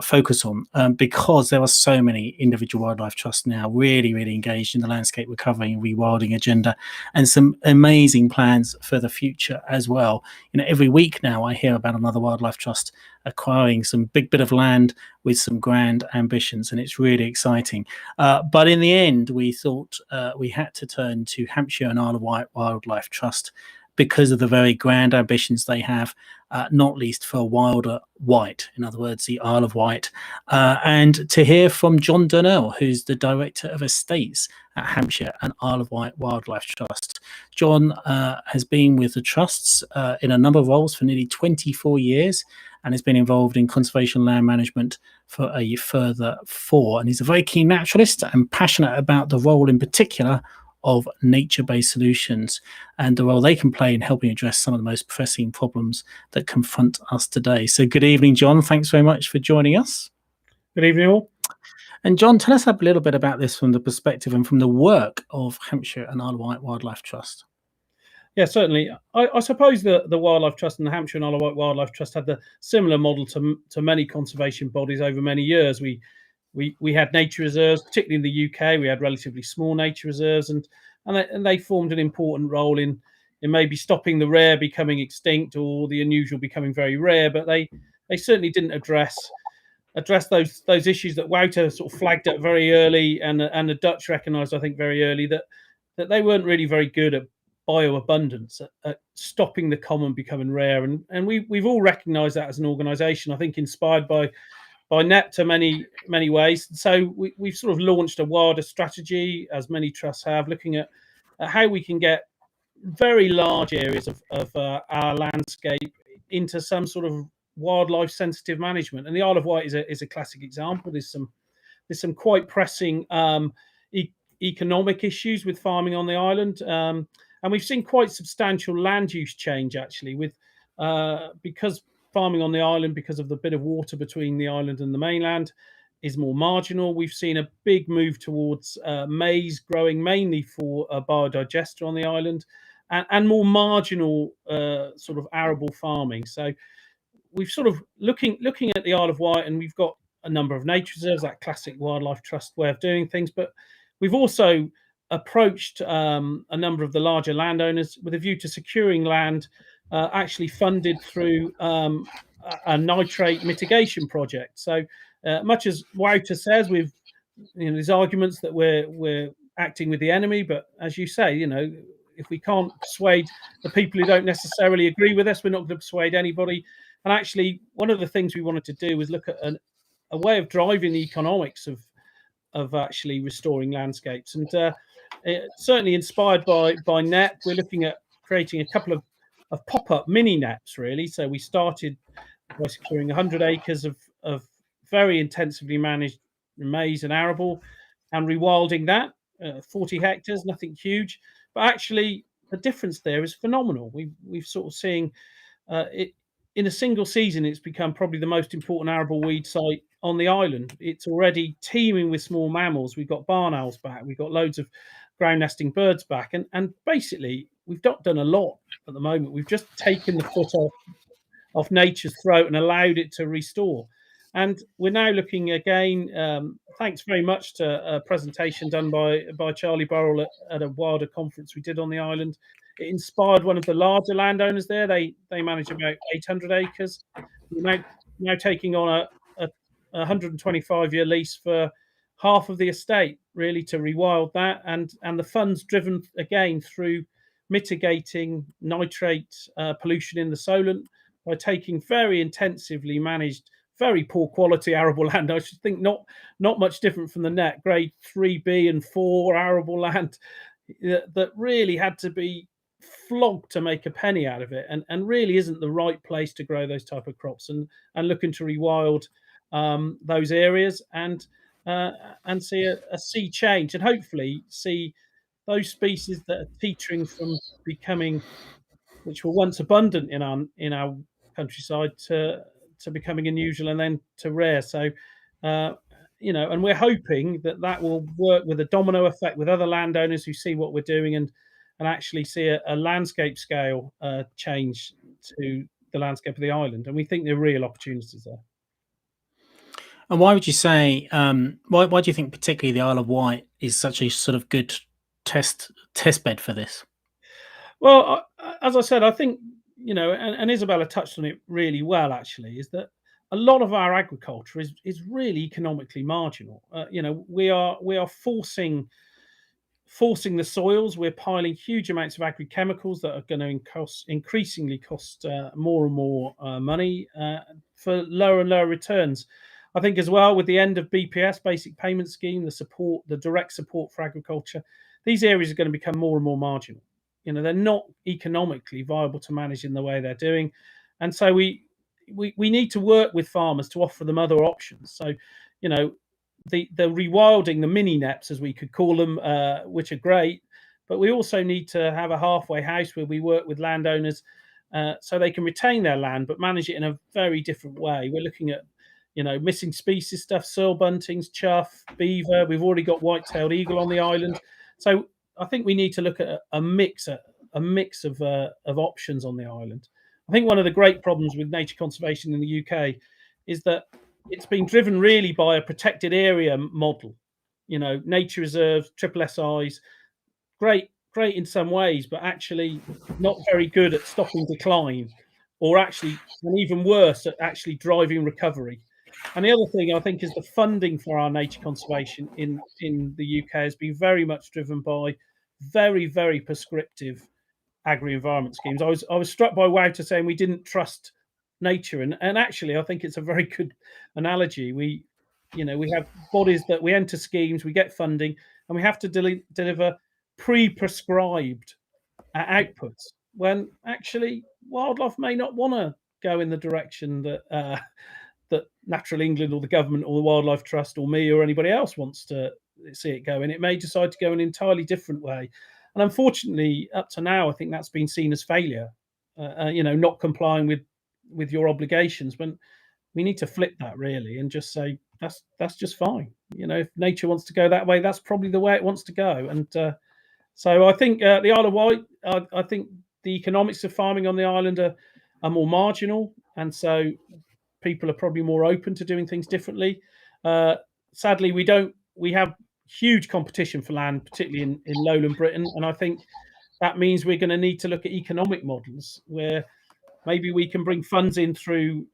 focus on, because there are so many individual Wildlife Trusts now really engaged in the landscape recovery and rewilding agenda, and some amazing plans for the future as well. You know, every week now I hear about another Wildlife Trust acquiring some big bit of land with some grand ambitions, and it's really exciting. But in the end, we thought we had to turn to Hampshire and Isle of Wight Wildlife Trust because of the very grand ambitions they have, not least for wilder Wight, in other words, the Isle of Wight. And to hear from John Durnell, who's the Director of Estates at Hampshire and Isle of Wight Wildlife Trust. John has been with the trusts in a number of roles for nearly 24 years and has been involved in conservation land management for a further 4. And he's a very keen naturalist and passionate about the role in particular of nature-based solutions and the role they can play in helping address some of the most pressing problems that confront us today. So good evening, John. Thanks very much for joining us. Good evening, all. And John, tell us a little bit about this from the perspective and from the work of Hampshire and Isle of Wight Wildlife Trust. Yeah, certainly. I suppose the Wildlife Trust and the Hampshire and Isle of Wight Wildlife Trust had the similar model to many conservation bodies over many years. We had nature reserves, particularly in the UK. We had relatively small nature reserves, and they formed an important role in maybe stopping the rare becoming extinct or the unusual becoming very rare. But they certainly didn't address those issues that Wouter sort of flagged up very early, and the Dutch recognised, I think, very early that they weren't really very good at bioabundance, at stopping the common becoming rare, and we've all recognised that as an organisation. I think inspired by Knepp to many ways. So we've sort of launched a wilder strategy, as many trusts have, looking at how we can get very large areas of our landscape into some sort of wildlife sensitive management. And the Isle of Wight is a classic example. There's some quite pressing economic issues with farming on the island, and we've seen quite substantial land use change actually with because farming on the island, because of the bit of water between the island and the mainland, is more marginal. We've seen a big move towards maize growing mainly for a biodigester on the island, and more marginal sort of arable farming. So we've sort of looking at the Isle of Wight, and we've got a number of nature reserves, that classic wildlife trust way of doing things, but we've also approached a number of the larger landowners with a view to securing land actually funded through a nitrate mitigation project. So much as Wouter says, we've there's arguments that we're acting with the enemy, but as you say, if we can't persuade the people who don't necessarily agree with us, we're not going to persuade anybody. And actually, one of the things we wanted to do was look at a way of driving the economics of actually restoring landscapes. And certainly inspired by Knepp, we're looking at creating a couple of pop-up mini Knepps, really. So we started by securing 100 acres of very intensively managed maize and arable, and rewilding that 40 hectares, nothing huge, but actually the difference there is phenomenal. We've sort of seeing it in a single season. It's become probably the most important arable weed site on the island. It's already teeming with small mammals. We've got barn owls back. We've got loads of ground nesting birds back, and basically we've not done a lot at the moment. We've just taken the foot off nature's throat and allowed it to restore. And we're now looking again, thanks very much to a presentation done by Charlie Burrell at a Wilder conference we did on the island. It inspired one of the larger landowners there. They manage about 800 acres. We're now taking on a 125-year lease for half of the estate, really, to rewild that. And the funds driven, again, through mitigating nitrate pollution in the Solent by taking very intensively managed, very poor quality arable land. I should think not much different from the net, grade 3B and 4 arable land that really had to be flogged to make a penny out of it, and really isn't the right place to grow those type of crops, and looking to rewild those areas and see a sea change, and hopefully see those species that are teetering from becoming, which were once abundant in our countryside, to becoming unusual and then to rare. So and we're hoping that will work with a domino effect with other landowners who see what we're doing and actually see a landscape scale change to the landscape of the island. And we think there are real opportunities there. And why would you say, why do you think particularly the Isle of Wight is such a sort of good test bed for this? Well, as I said, I think, and Isabella touched on it really well, actually, is that a lot of our agriculture is really economically marginal. We are forcing the soils. We're piling huge amounts of agri-chemicals that are going to increasingly cost more and more money for lower and lower returns. I think as well, with the end of BPS, Basic Payment Scheme, the direct support for agriculture, these areas are going to become more and more marginal. They're not economically viable to manage in the way they're doing. And so we need to work with farmers to offer them other options. So, the rewilding, the mini Knepps, as we could call them, which are great, but we also need to have a halfway house where we work with landowners so they can retain their land, but manage it in a very different way. We're looking at, missing species stuff, soil buntings, chough, beaver. We've already got white-tailed eagle on the island. So I think we need to look at a mix of options on the island. I think one of the great problems with nature conservation in the UK is that it's been driven really by a protected area model. Nature reserves, triple SIs, great in some ways, but actually not very good at stopping decline, or actually, and even worse, at actually driving recovery. And the other thing I think is the funding for our nature conservation in the UK has been very much driven by very, very prescriptive agri-environment schemes. I was struck by Wouter saying we didn't trust nature, and actually I think it's a very good analogy. We have bodies that we enter schemes, we get funding, and we have to deliver pre-prescribed outputs, when actually wildlife may not want to go in the direction that Natural England or the government or the Wildlife Trust or me or anybody else wants to see it go, and it may decide to go an entirely different way. And unfortunately, up to now, I think that's been seen as failure, not complying with your obligations. When we need to flip that, really, and just say that's just fine. If nature wants to go that way, that's probably the way it wants to go. And So I think the Isle of Wight, I think the economics of farming on the island are more marginal, and so people are probably more open to doing things differently. Sadly, we have huge competition for land, particularly in lowland Britain, and I think that means we're going to need to look at economic models where maybe we can bring funds in through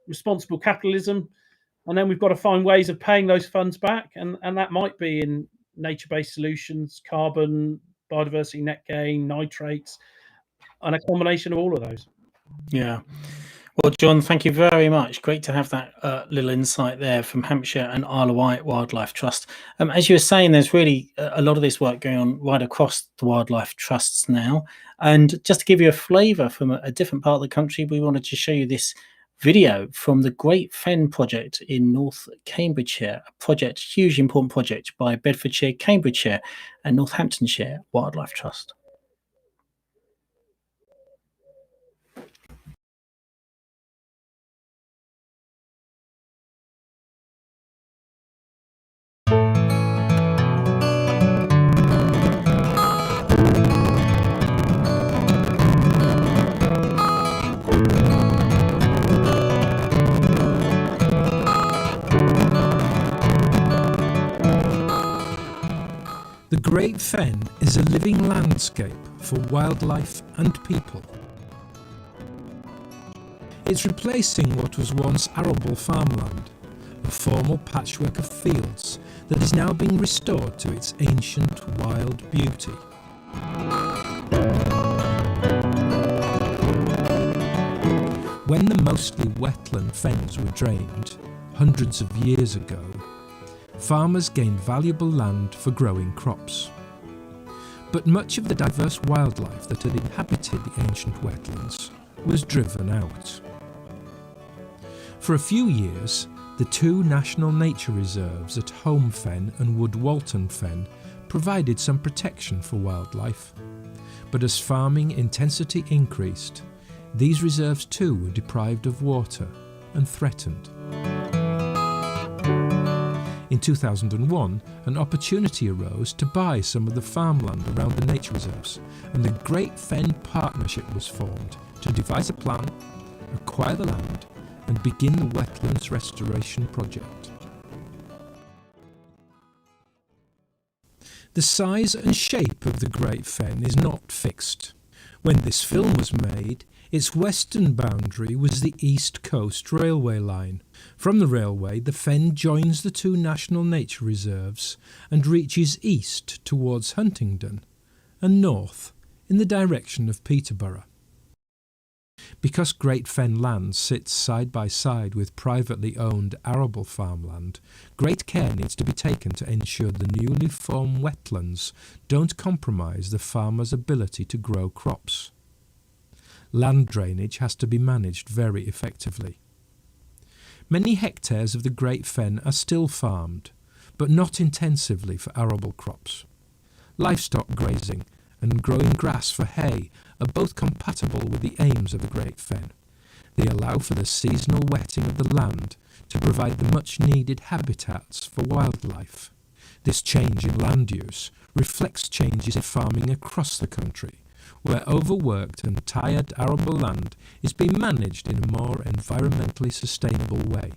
responsible capitalism, and then we've got to find ways of paying those funds back, and that might be in nature-based solutions, carbon, biodiversity net gain, nitrates, and a combination of all of those. Yeah. Well, John, thank you very much. Great to have that little insight there from Hampshire and Isle of Wight Wildlife Trust. As you were saying, there's really a lot of this work going on right across the wildlife trusts now. And just to give you a flavour from a different part of the country, we wanted to show you this video from the Great Fen project in North Cambridgeshire, a project, hugely important project by Bedfordshire, Cambridgeshire and Northamptonshire Wildlife Trust. The Great Fen is a living landscape for wildlife and people. It's replacing what was once arable farmland, a formal patchwork of fields that is now being restored to its ancient wild beauty. When the mostly wetland fens were drained, hundreds of years ago, farmers gained valuable land for growing crops. But much of the diverse wildlife that had inhabited the ancient wetlands was driven out. For a few years, the two national nature reserves at Home Fen and Wood Walton Fen provided some protection for wildlife. But as farming intensity increased, these reserves too were deprived of water and threatened. In 2001, an opportunity arose to buy some of the farmland around the nature reserves, and the Great Fen Partnership was formed to devise a plan, acquire the land, and begin the wetlands restoration project. The size and shape of the Great Fen is not fixed. When this film was made, its western boundary was the East Coast Railway line. From the railway, the fen joins the two national nature reserves and reaches east towards Huntingdon and north in the direction of Peterborough. Because Great Fen land sits side by side with privately owned arable farmland, great care needs to be taken to ensure the newly formed wetlands don't compromise the farmer's ability to grow crops. Land drainage has to be managed very effectively. Many hectares of the Great Fen are still farmed, but not intensively for arable crops. Livestock grazing and growing grass for hay are both compatible with the aims of the Great Fen. They allow for the seasonal wetting of the land to provide the much-needed habitats for wildlife. This change in land use reflects changes in farming across the country, where overworked and tired arable land is being managed in a more environmentally sustainable way.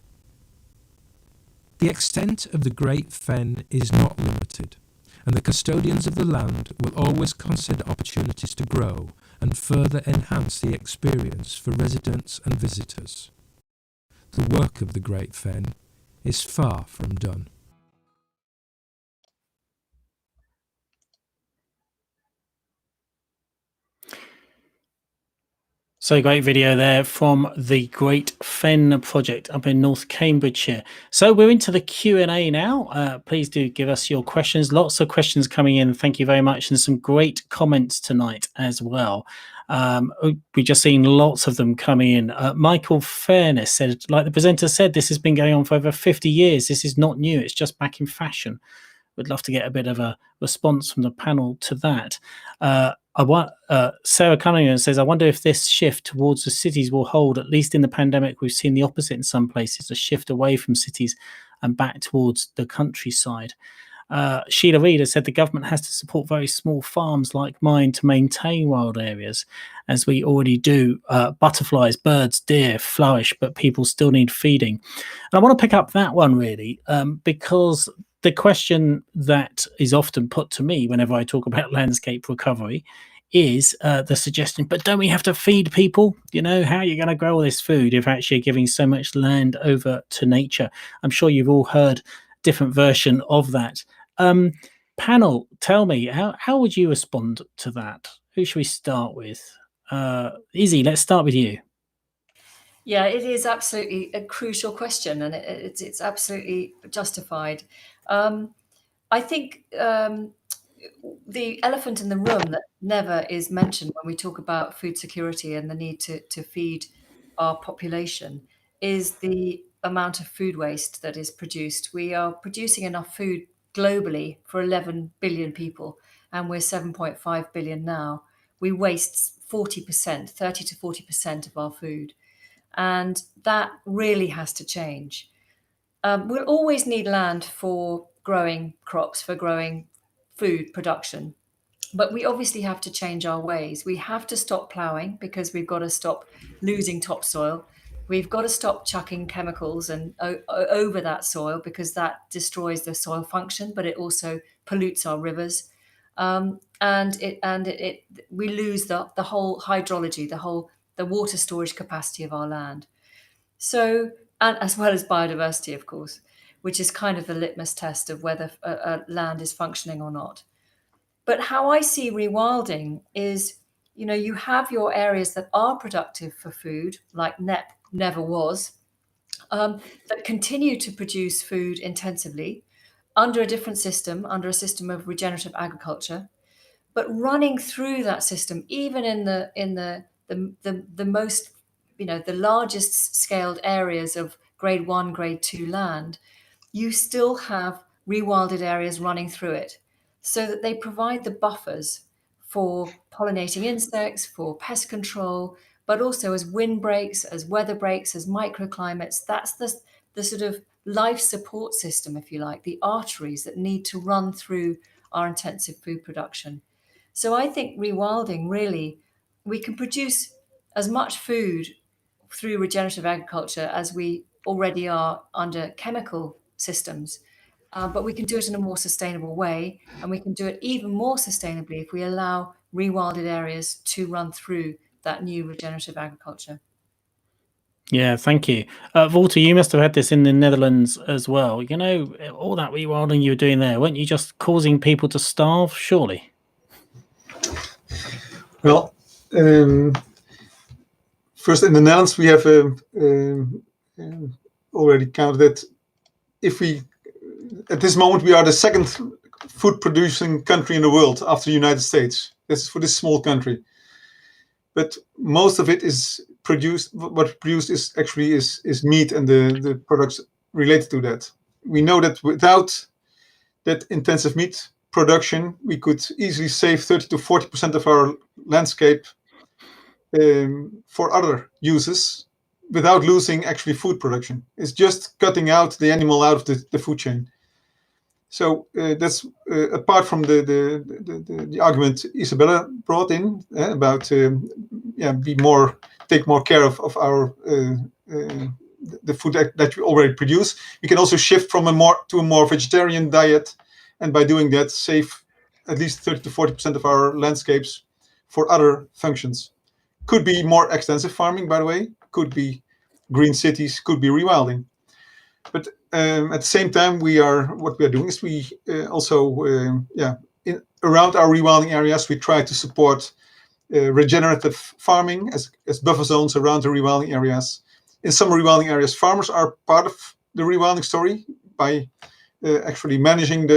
The extent of the Great Fen is not limited, and the custodians of the land will always consider opportunities to grow and further enhance the experience for residents and visitors. The work of the Great Fen is far from done. So great video there from the Great Fen project up in North Cambridgeshire. So we're into the Q&A now. Please do give us your questions. Lots of questions coming in. Thank you very much. And some great comments tonight as well. We've just seen lots of them coming in. Michael Fairness said, like the presenter said, this has been going on for over 50 years. This is not new. It's just back in fashion. Would love to get a bit of a response from the panel to that. Sarah Cunningham says, I wonder if this shift towards the cities will hold. At least in the pandemic, we've seen the opposite in some places, a shift away from cities and back towards the countryside. Sheila Reed has said the government has to support very small farms like mine to maintain wild areas, as we already do. Butterflies, birds, deer flourish, but people still need feeding. And I want to pick up that one really, because the question that is often put to me whenever I talk about landscape recovery is the suggestion, but don't we have to feed people? You know, how are you going to grow all this food if actually you're giving so much land over to nature? I'm sure you've all heard a different version of that. Panel, tell me, how would you respond to that? Who should we start with? Izzy, let's start with you. Yeah, it is absolutely a crucial question, and it's absolutely justified. I think the elephant in the room that never is mentioned when we talk about food security and the need to feed our population is the amount of food waste that is produced. We are producing enough food globally for 11 billion people, and we're 7.5 billion now. We waste 40%, 30 to 40% of our food. And that really has to change. We'll always need land for growing crops, for growing food production. But we obviously have to change our ways. We have to stop ploughing because we've got to stop losing topsoil. We've got to stop chucking chemicals and over that soil because that destroys the soil function, but it also pollutes our rivers. And we lose the whole hydrology, the water storage capacity of our land. So, and as well as biodiversity, of course, which is kind of the litmus test of whether a land is functioning or not. But how I see rewilding is, you know, you have your areas that are productive for food, like Knepp never was, that continue to produce food intensively under a different system, under a system of regenerative agriculture. But running through that system, even in the most, you know, the largest scaled areas of grade 1, grade 2 land, you still have rewilded areas running through it so that they provide the buffers for pollinating insects, for pest control, but also as wind breaks, as weather breaks, as microclimates. That's the sort of life support system, if you like, the arteries that need to run through our intensive food production. So I think rewilding, really, we can produce as much food through regenerative agriculture as we already are under chemical systems, but we can do it in a more sustainable way, and we can do it even more sustainably if we allow rewilded areas to run through that new regenerative agriculture. Yeah, thank you. Wouter, you must have had this in the Netherlands as well. You know, all that rewilding you were doing there, weren't you just causing people to starve, surely? Well, first in the Netherlands, we have already counted that if we, at this moment, we are the second food producing country in the world after the United States. This is for this small country. But most of it is produced, what produced is actually is meat and the products related to that. We know that without that intensive meat production, we could easily save 30 to 40% of our landscape for other uses without losing actually food production. It's just cutting out the animal out of the food chain. So that's apart from the argument Isabella brought in about take more care of our the food that we already produce. We can also shift from a more vegetarian diet, and by doing that, save at least 30 to 40% of our landscapes for other functions. Could be more extensive farming, by the way. Could be green cities. Could be rewilding. But at the same time, what we are doing is we also around our rewilding areas, we try to support regenerative farming as buffer zones around the rewilding areas. In some rewilding areas, farmers are part of the rewilding story by actually managing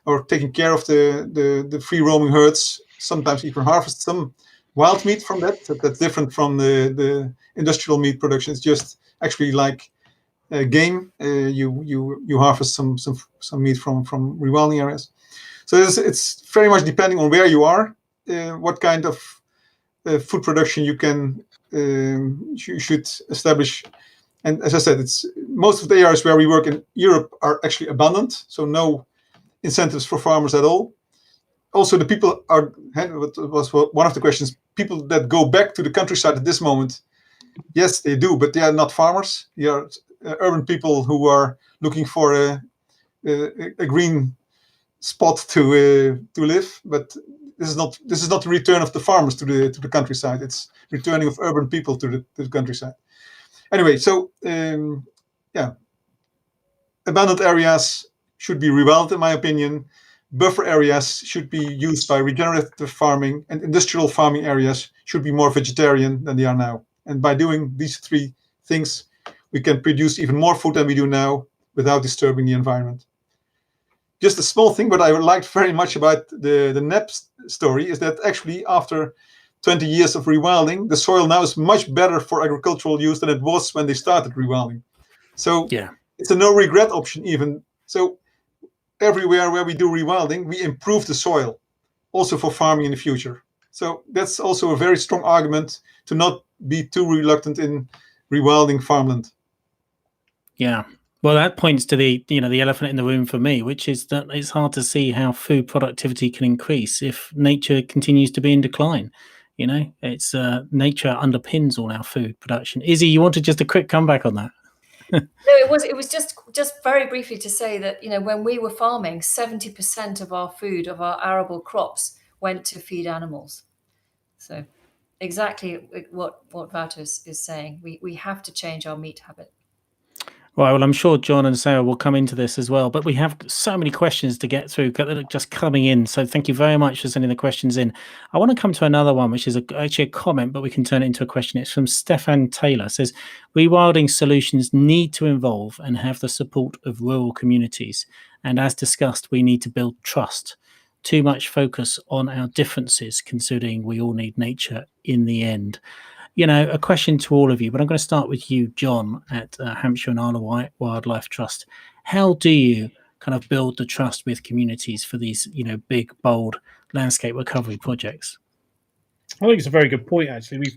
or taking care of the free roaming herds. Sometimes even harvest some wild meat from that. That's different from the industrial meat production. It's just actually like game. You harvest some meat from rewilding areas. So it's very much depending on where you are, what kind of food production you should establish. And as I said, it's most of the areas where we work in Europe are actually abundant, so no incentives for farmers at all. Also, the people are, was one of the questions, people that go back to the countryside at this moment, yes, they do, but they are not farmers. They are urban people who are looking for a green spot to live. But this is not the return of the farmers to the countryside. It's returning of urban people to the countryside. Anyway, so abandoned areas should be rewilded, in my opinion. Buffer areas should be used by regenerative farming, and industrial farming areas should be more vegetarian than they are now. And by doing these three things, we can produce even more food than we do now without disturbing the environment. Just a small thing, but I liked very much about the Knepp story is that actually after 20 years of rewilding, the soil now is much better for agricultural use than it was when they started rewilding. So it's a no regret option even. So everywhere where we do rewilding, we improve the soil also for farming in the future. So that's also a very strong argument to not be too reluctant in rewilding farmland. Yeah. Well, that points to the elephant in the room for me, which is that it's hard to see how food productivity can increase if nature continues to be in decline. It's nature underpins all our food production. Izzy, you wanted just a quick comeback on that? No, it was just very briefly to say that when we were farming, 70% of our food, of our arable crops, went to feed animals. So exactly what Wouter is saying. We have to change our meat habit. Right, well, I'm sure John and Sarah will come into this as well, but we have so many questions to get through that are just coming in. So thank you very much for sending the questions in. I want to come to another one, which is actually a comment, but we can turn it into a question. It's from Stefan Taylor. It says, rewilding solutions need to involve and have the support of rural communities. And as discussed, we need to build trust. Too much focus on our differences, considering we all need nature in the end. A question to all of you, but I'm going to start with you, John, at Hampshire and Isle of Wight Wildlife Trust. How do you kind of build the trust with communities for these, big, bold landscape recovery projects? I think it's a very good point, actually.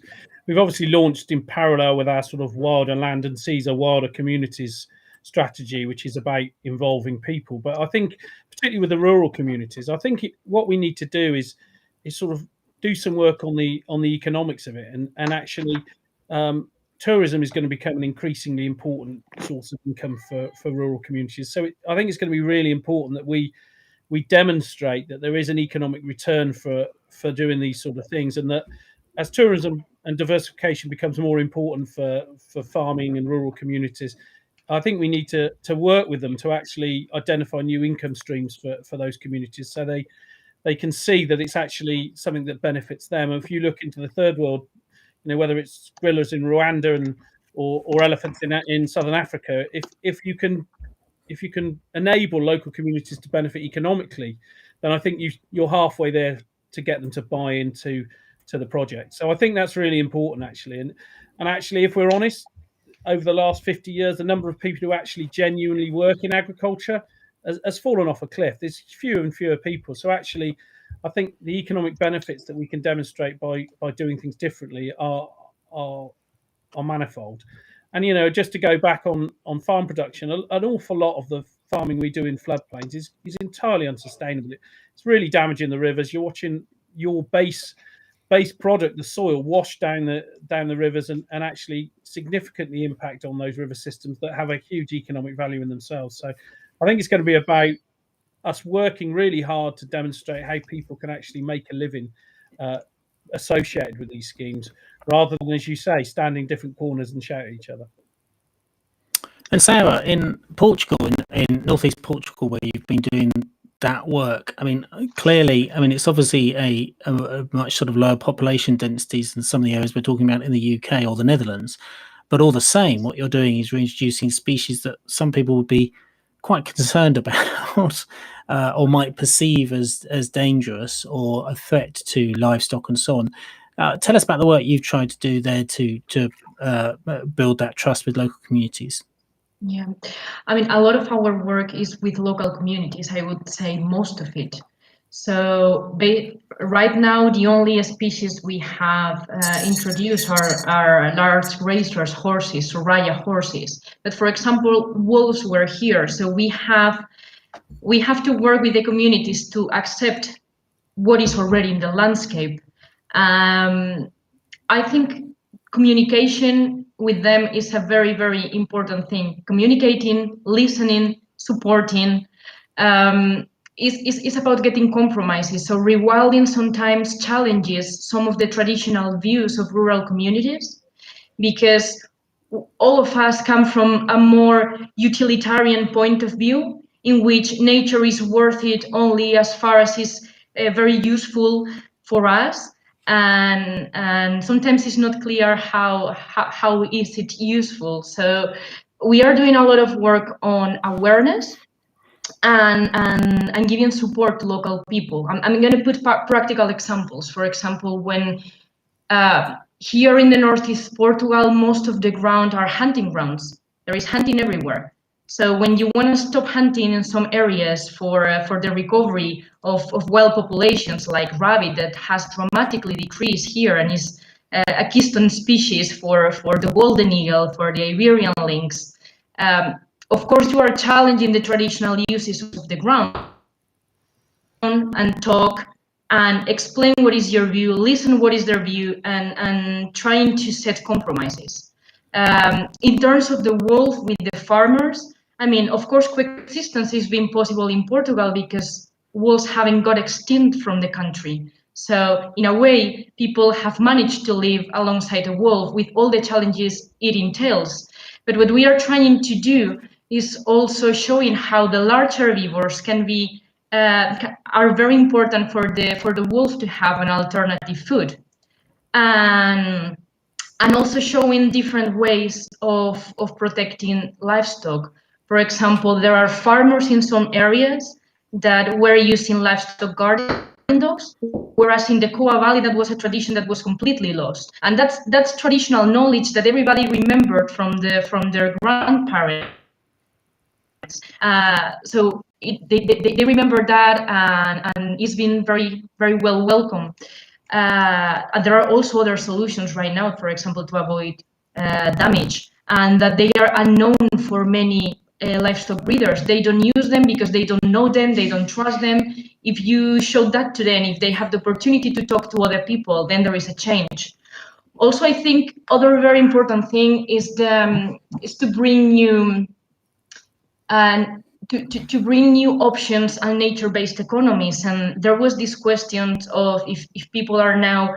We've obviously launched in parallel with our sort of Wilder Land and Seas or Wilder Communities strategy, which is about involving people. But I think, particularly with the rural communities, I think what we need to do is sort of do some work on the economics of it, and actually tourism is going to become an increasingly important source of income for rural communities. So I think it's going to be really important that we demonstrate that there is an economic return for doing these sort of things, and that as tourism and diversification becomes more important for farming and rural communities, I think we need to work with them to actually identify new income streams for those communities, so they can see that it's actually something that benefits them. And if you look into the third world, whether it's gorillas in Rwanda or elephants in Southern Africa, if you can enable local communities to benefit economically, then I think you're halfway there to get them to buy into the project. So I think that's really important, actually. And actually, if we're honest, over the last 50 years, the number of people who actually genuinely work in agriculture has fallen off a cliff. There's fewer and fewer people. So actually, I think the economic benefits that we can demonstrate by doing things differently are manifold. And just to go back on farm production, an awful lot of the farming we do in floodplains is entirely unsustainable. It's really damaging the rivers. You're watching your base product, the soil, wash down the rivers and actually significantly impact on those river systems that have a huge economic value in themselves. So I think it's going to be about us working really hard to demonstrate how people can actually make a living associated with these schemes, rather than, as you say, standing different corners and shout at each other. And Sarah, in Portugal, in northeast Portugal, where you've been doing that work, clearly, it's obviously a much sort of lower population densities than some of the areas we're talking about in the UK or the Netherlands. But all the same, what you're doing is reintroducing species that some people would be quite concerned about or might perceive as dangerous or a threat to livestock and so on. Tell us about the work you've tried to do there to build that trust with local communities. Yeah, a lot of our work is with local communities, I would say most of it. So right now, the only species we have introduced are large racehorse horses, Soraya horses. But for example, wolves were here. So we have we have to work with the communities to accept what is already in the landscape. I think communication with them is a very, very important thing. Communicating, listening, supporting, is about getting compromises. So rewilding sometimes challenges some of the traditional views of rural communities, because all of us come from a more utilitarian point of view, in which nature is worth it only as far as it's very useful for us. And sometimes it's not clear how is it useful. So we are doing a lot of work on awareness and giving support to local people. I'm going to put practical examples. For example, when here in the northeast Portugal, most of the ground are hunting grounds. There is hunting everywhere. So when you want to stop hunting in some areas for the recovery of wild populations like rabbit that has dramatically decreased here and is a keystone species for the golden eagle, for the Iberian lynx, of course you are challenging the traditional uses of the ground and talk and explain what is your view, listen what is their view, and trying to set compromises. In terms of the wolf with the farmers, I mean, of course, coexistence has been possible in Portugal because wolves haven't got extinct from the country. So in a way, people have managed to live alongside a wolf with all the challenges it entails. But what we are trying to do is also showing how the large herbivores can be are very important for the wolf to have an alternative food, and also showing different ways of protecting livestock. For example, there are farmers in some areas that were using livestock guardian dogs, whereas in the Coa Valley that was a tradition that was completely lost. And that's traditional knowledge that everybody remembered from their grandparents. So they remember that, and it's been very, very well welcomed. And there are also other solutions right now, for example, to avoid damage, and that they are unknown for many livestock breeders. They don't use them because they don't know them, they don't trust them. If you show that to them, if they have the opportunity to talk to other people, then there is a change. Also, I think other very important thing is to bring new and to bring new options and nature-based economies. And there was this question of if people are now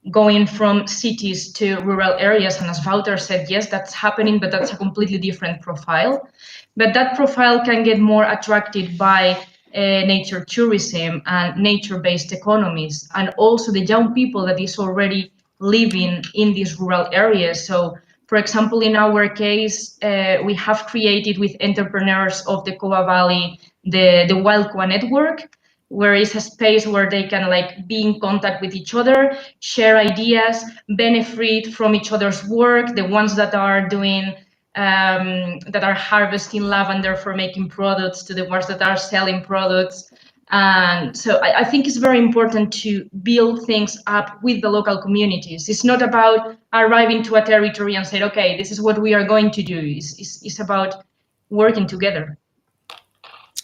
going from cities to rural areas, and as Wouter said, yes, that's happening, but that's a completely different profile. But that profile can get more attracted by nature tourism and nature-based economies, and also the young people that is already living in these rural areas. So for example, in our case, we have created with entrepreneurs of the Coa Valley the Wild Coa Network, where it's a space where they can be in contact with each other, share ideas, benefit from each other's work. The ones that are doing that are harvesting lavender for making products to the ones that are selling products. And so I think it's very important to build things up with the local communities. It's not about arriving to a territory and saying, okay, this is what we are going to do. It's about working together.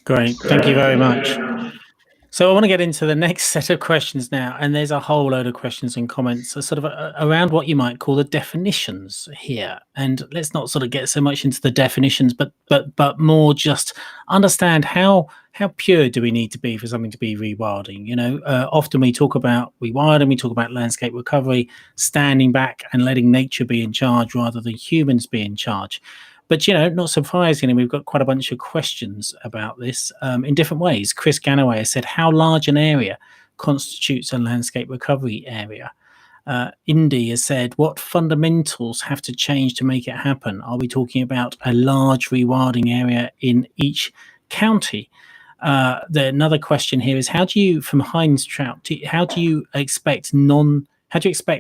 Great. Thank you very much. So I want to get into the next set of questions now, and there's a whole load of questions and comments sort of around what you might call the definitions here. And let's not sort of get so much into the definitions, but more just understand how pure do we need to be for something to be rewilding. You know, often we talk about rewilding, we talk about landscape recovery, standing back and letting nature be in charge rather than humans be in charge. But, you know, not surprisingly, we've got quite a bunch of questions about this in different ways. Chris Ganaway has said, how large an area constitutes a landscape recovery area? Indy has said, what fundamentals have to change to make it happen? Are we talking about a large rewilding area in each county? Another question here is, how do you, from Heinz Trout, how do you expect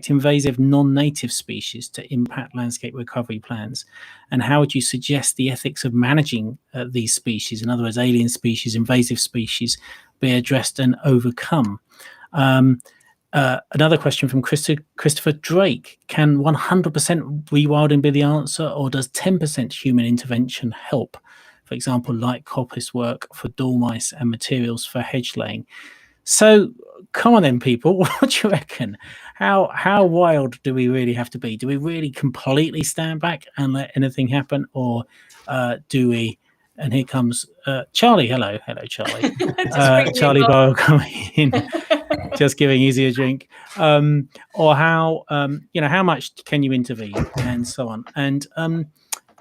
invasive non-native species to impact landscape recovery plans? And how would you suggest the ethics of managing these species, in other words, alien species, invasive species, be addressed and overcome? Another question from Christopher Drake. Can 100% rewilding be the answer, or does 10% human intervention help? for example, light coppice work for dormice and materials for hedge laying. So come on then, people, what do you reckon? How wild do we really have to be? Do we really completely stand back and let anything happen, or do we? And here comes Charlie. Hello, Charlie. Charlie Boyle coming in, just giving Easy a drink. Or how how much can you intervene, and so on. And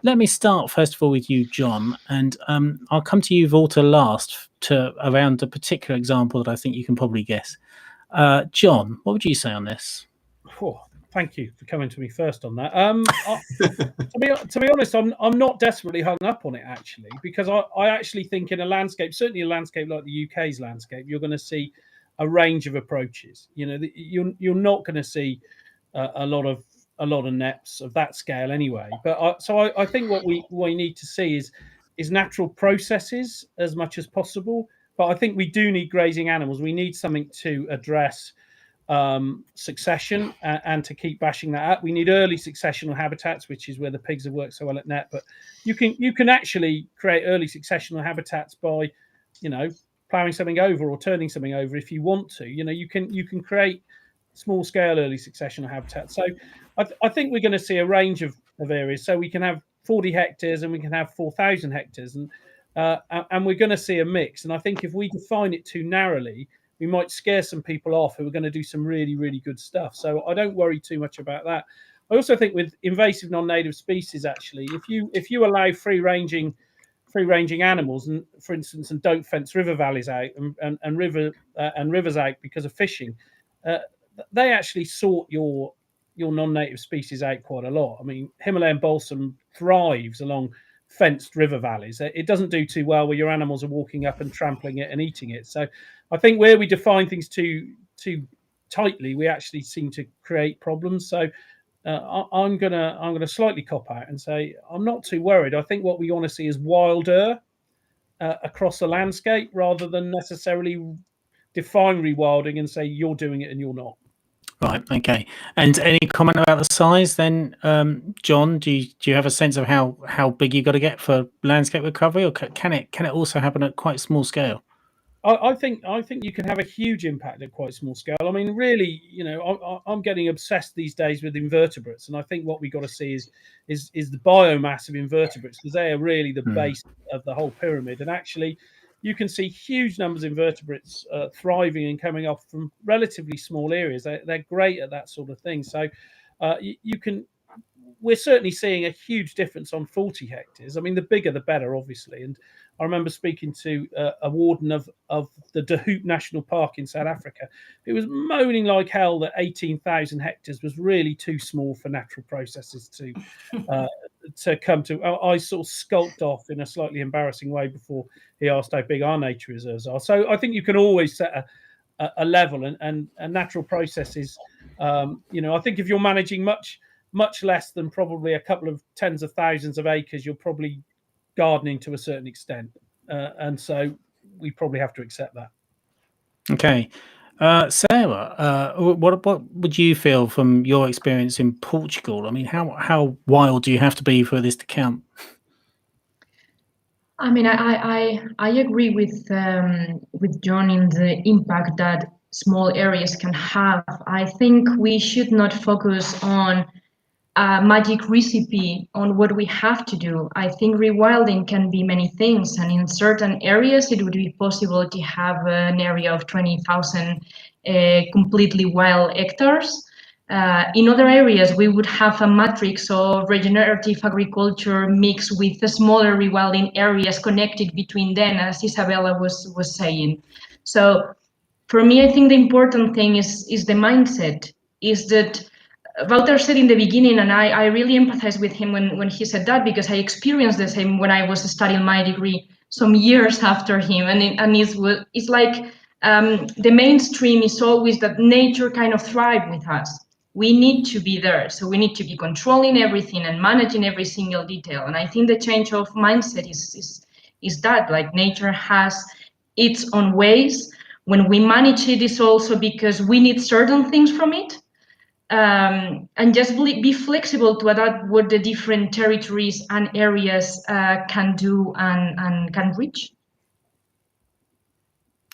let me start first of all with you, John, and I'll come to you, Wouter, last to around a particular example that I think you can probably guess. John, what would you say on this? Oh, thank you for coming to me first on that. To be honest, I'm not desperately hung up on it, actually, because I actually think in a landscape, certainly a landscape like the UK's landscape, you're going to see a range of approaches. You're not going to see a lot of Knepps of that scale anyway. But I think what we need to see is natural processes as much as possible. But I think we do need grazing animals. We need something to address succession and to keep bashing that up. We need early successional habitats, which is where the pigs have worked so well at Knepp. But you can actually create early successional habitats by, ploughing something over or turning something over if you want to. You can create small scale early successional habitats. So I think we're going to see a range of areas. So we can have 40 hectares and we can have 4,000 hectares, and we're going to see a mix. And I think if we define it too narrowly, we might scare some people off who are going to do some really, really good stuff. So I don't worry too much about that. I also think with invasive non-native species, actually, if you allow free ranging animals, and for instance, and don't fence river valleys out and rivers out because of fishing, they actually sort your non-native species out quite a lot. I mean, Himalayan balsam thrives along fenced river valleys. It doesn't do too well where your animals are walking up and trampling it and eating it. So I think where we define things too tightly, we actually seem to create problems. So I'm gonna slightly cop out and say I'm not too worried. I think what we want to see is wilder across the landscape rather than necessarily define rewilding and say you're doing it and you're not. Right. Okay. And any comment about the size then, John? Do you have a sense of how big you got to get for landscape recovery, or can it also happen at quite small scale? I think you can have a huge impact at quite small scale. I mean, really, I'm getting obsessed these days with invertebrates, and I think what we got to see is the biomass of invertebrates, because they are really the base of the whole pyramid. And actually, you can see huge numbers of invertebrates thriving and coming off from relatively small areas. They're great at that sort of thing. So we're certainly seeing a huge difference on 40 hectares. I mean, the bigger, the better, obviously. And I remember speaking to a warden of the De Hoop National Park in South Africa. He was moaning like hell that 18,000 hectares was really too small for natural processes to come to. I sort of skulked off in a slightly embarrassing way before he asked how big our nature reserves are. So I think you can always set a level, and natural processes. I think if you're managing much less than probably a couple of tens of thousands of acres, you're probably gardening to a certain extent, and so we probably have to accept that. Okay. Sara, what would you feel from your experience in Portugal? I mean, how wild do you have to be for this to count? I mean, I agree with John in the impact that small areas can have. I think we should not focus on a magic recipe on what we have to do. I think rewilding can be many things, and in certain areas it would be possible to have an area of 20,000 completely wild hectares. In other areas, we would have a matrix of regenerative agriculture mixed with the smaller rewilding areas connected between them, as Isabella was saying. So for me, I think the important thing is the mindset, is that Wouter said in the beginning, and I really empathize with him when he said that, because I experienced the same when I was studying my degree some years after him. And it's like the mainstream is always that nature kind of thrives with us. We need to be there. So we need to be controlling everything and managing every single detail. And I think the change of mindset is that, like, nature has its own ways. When we manage it, is also because we need certain things from it. and just be flexible to adapt what the different territories and areas can do and can reach.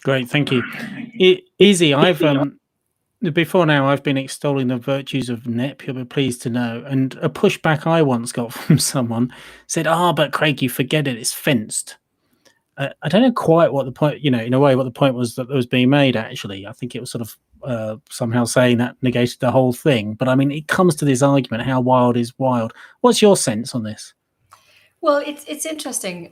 Great, thank you. Easy. I've before now I've been extolling the virtues of Knepp, you'll be pleased to know, and a pushback I once got from someone said, but Craig, you forget it, it's fenced. I don't know quite what the point, in a way, what the point was that was being made, actually. I think it was sort of somehow saying that negated the whole thing. But I mean, it comes to this argument, how wild is wild. What's your sense on this? Well, it's interesting.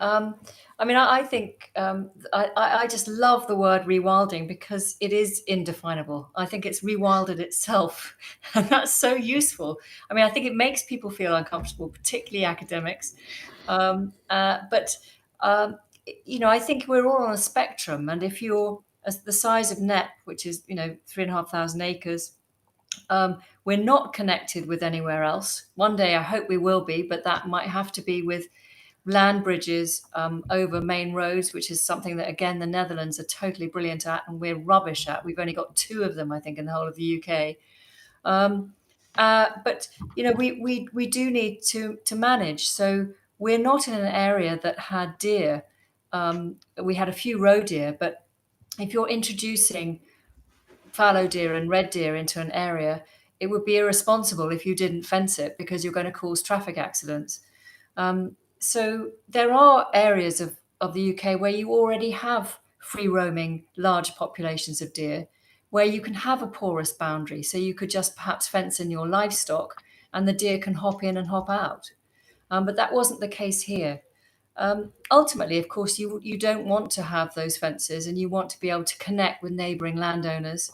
I mean, I think I just love the word rewilding because it is indefinable. I think it's rewilded itself, and that's so useful. I mean, I think it makes people feel uncomfortable, particularly academics. But I think we're all on a spectrum, and if you're the size of Knepp, which is 3,500 acres, we're not connected with anywhere else. One day, I hope we will be, but that might have to be with land bridges over main roads, which is something that, again, the Netherlands are totally brilliant at, and we're rubbish at. We've only got 2 of them, I think, in the whole of the UK. But we do need to manage. So we're not in an area that had deer. We had a few roe deer, but if you're introducing fallow deer and red deer into an area, it would be irresponsible if you didn't fence it because you're going to cause traffic accidents. So there are areas of the UK where you already have free roaming large populations of deer, where you can have a porous boundary. So you could just perhaps fence in your livestock and the deer can hop in and hop out. But that wasn't the case here. Ultimately, of course, you don't want to have those fences, and you want to be able to connect with neighbouring landowners,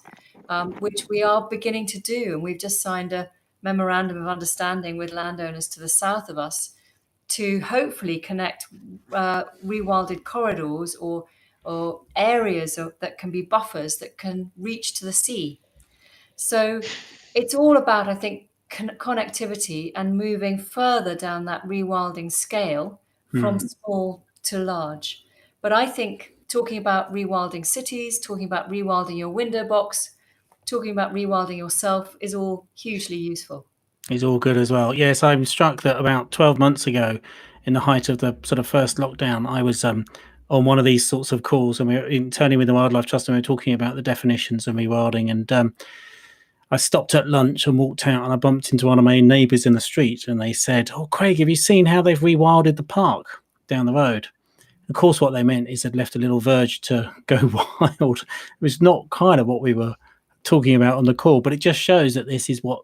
which we are beginning to do. And we've just signed a memorandum of understanding with landowners to the south of us to hopefully connect rewilded corridors or areas that can be buffers that can reach to the sea. So it's all about, I think, connectivity and moving further down that rewilding scale from small to large. But I think talking about rewilding cities, talking about rewilding your window box, talking about rewilding yourself is all hugely useful. Is all good as well. Yes, I'm struck that about 12 months ago, in the height of the sort of first lockdown, I was on one of these sorts of calls, and we were turning with the Wildlife Trust, and we were talking about the definitions of rewilding. And I stopped at lunch and walked out, and I bumped into one of my neighbours in the street, and they said, "Oh, Craig, have you seen how they've rewilded the park down the road?" Of course, what they meant is they'd left a little verge to go wild. It was not kind of what we were talking about on the call, but it just shows that this is what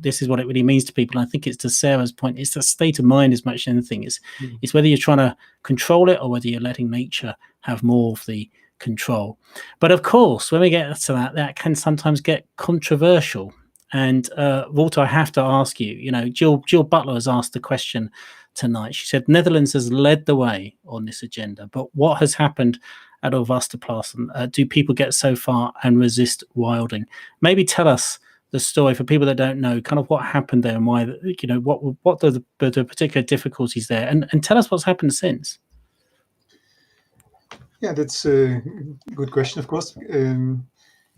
this is what it really means to people. And I think it's to Sarah's point, it's a state of mind as much as anything. It's whether you're trying to control it or whether you're letting nature have more of the control. But of course, when we get to that can sometimes get controversial. And Wouter, I have to ask you, Jill Butler has asked the question tonight. She said Netherlands has led the way on this agenda, but what has happened at Ulvasterplassen? Do people get so far and resist wilding? Maybe tell us the story for people that don't know, kind of what happened there and why, what are the particular difficulties there, and tell us what's happened since. Yeah, that's a good question, of course.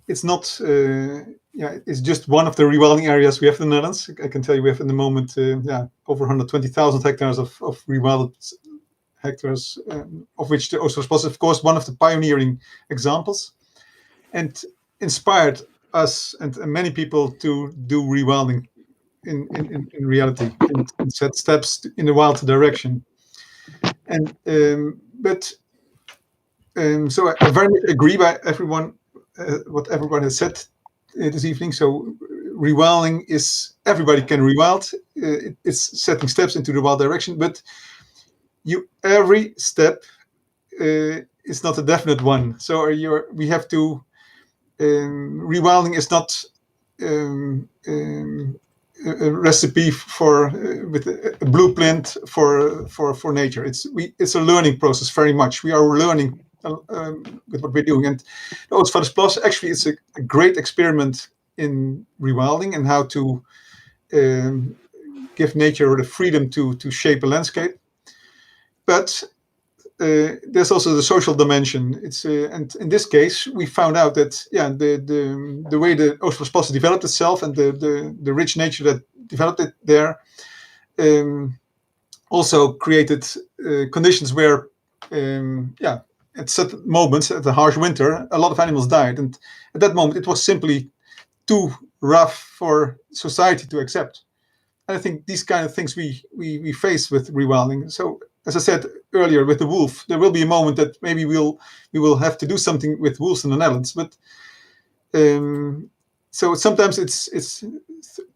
It's not, it's just one of the rewilding areas we have in the Netherlands. I can tell you we have in the moment, over 120,000 hectares of rewilded hectares, of which the Oosterwolde was, of course, one of the pioneering examples, and inspired us and many people to do rewilding in reality and set steps in the wild direction. And so I very much agree by everyone what everyone has said this evening. So rewilding is, everybody can rewild. It's setting steps into the wild direction, but every step is not a definite one. So we have to, rewilding is not a recipe with a blueprint for nature. It's a learning process very much. We are learning with what we're doing, and the Oosterwolde actually it's a great experiment in rewilding and how to give nature the freedom to shape a landscape. But there's also the social dimension. It's and in this case, we found out that the way the Oostvaardersplassen developed itself and the rich nature that developed it there also created conditions where at certain moments, at the harsh winter, a lot of animals died, and at that moment it was simply too rough for society to accept. And I think these kind of things we face with rewilding. So, as I said earlier, with the wolf, there will be a moment that maybe we will have to do something with wolves in the Netherlands. But so sometimes it's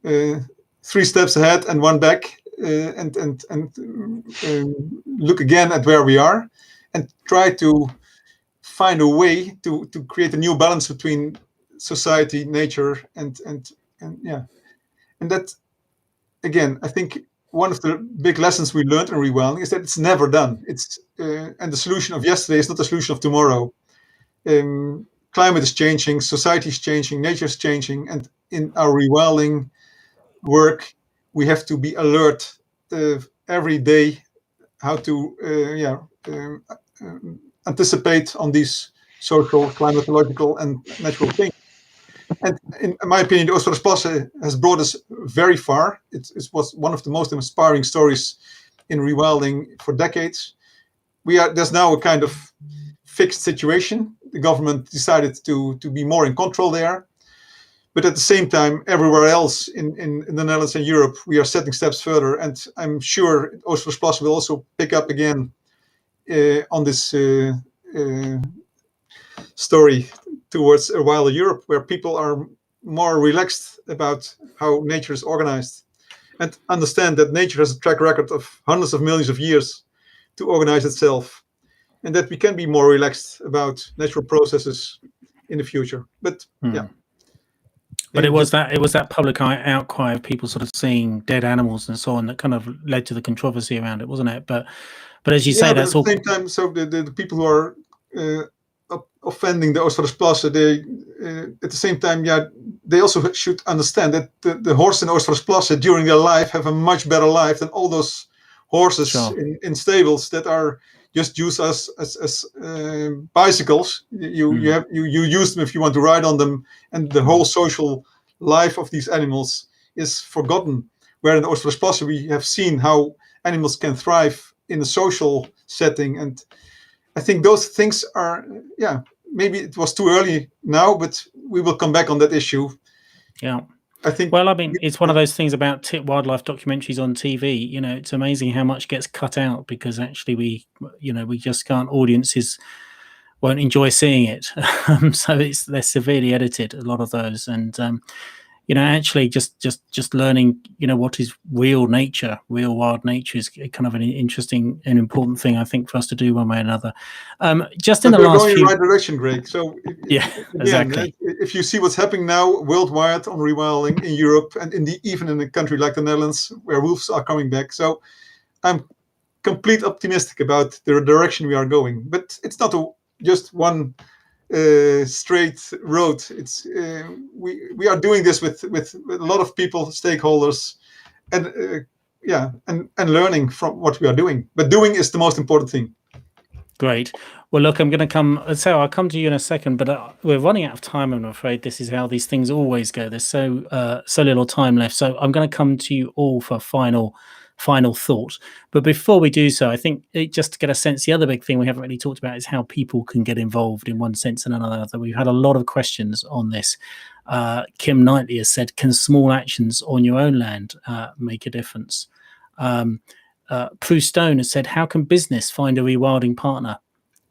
3 steps ahead and 1 back, and look again at where we are, and try to find a way to create a new balance between society, nature, and that. Again, I think one of the big lessons we learned in rewilding is that it's never done. It's and the solution of yesterday is not the solution of tomorrow. Climate is changing, society is changing, nature is changing, and in our rewilding work, we have to be alert every day how to anticipate on these social, climatological, and natural things. And in my opinion, the Oostvaardersplassen has brought us very far. It was one of the most inspiring stories in rewilding for decades. There's now a kind of fixed situation. The government decided to be more in control there. But at the same time, everywhere else in the Netherlands and Europe, we are setting steps further. And I'm sure Oostvaardersplassen will also pick up again on this story towards a wilder Europe, where people are more relaxed about how nature is organized and understand that nature has a track record of hundreds of millions of years to organize itself, and that we can be more relaxed about natural processes in the future. But But it was that public outcry of people sort of seeing dead animals and so on that kind of led to the controversy around it, wasn't it? But as you say, that's all. At the same time, so the people who are offending the Oostvaardersplassen, they at the same time, they also should understand that the horses in Oostvaardersplassen during their life have a much better life than all those horses in stables that are just used as bicycles. You use them if you want to ride on them, and the whole social life of these animals is forgotten. Where in Oostvaardersplassen we have seen how animals can thrive in a social setting, and I think those things are, maybe it was too early now, but we will come back on that issue. Yeah. I think. Well, I mean, it's one of those things about wildlife documentaries on TV. You know, it's amazing how much gets cut out because actually we just can't. Audiences won't enjoy seeing it, so they're severely edited. A lot of those, and actually just learning, what is real nature, real wild nature is kind of an interesting and important thing, I think, for us to do one way or another. Just in the last going few... in the right direction, Greg. So exactly. If you see what's happening now worldwide on rewilding in Europe and even in a country like the Netherlands, where wolves are coming back. So I'm completely optimistic about the direction we are going. But it's not just one straight road. It's we are doing this with a lot of people, stakeholders, and learning from what we are doing. But doing is the most important thing. Great. Well, look, I'm going to come. So I'll come to you in a second, but we're running out of time. I'm afraid this is how these things always go. There's so little time left. So I'm going to come to you all for final thought. But before we do so, I think just to get a sense, the other big thing we haven't really talked about is how people can get involved in one sense and another. We've had a lot of questions on this. Kim Knightley has said, can small actions on your own land make a difference? Prue Stone has said, how can business find a rewilding partner?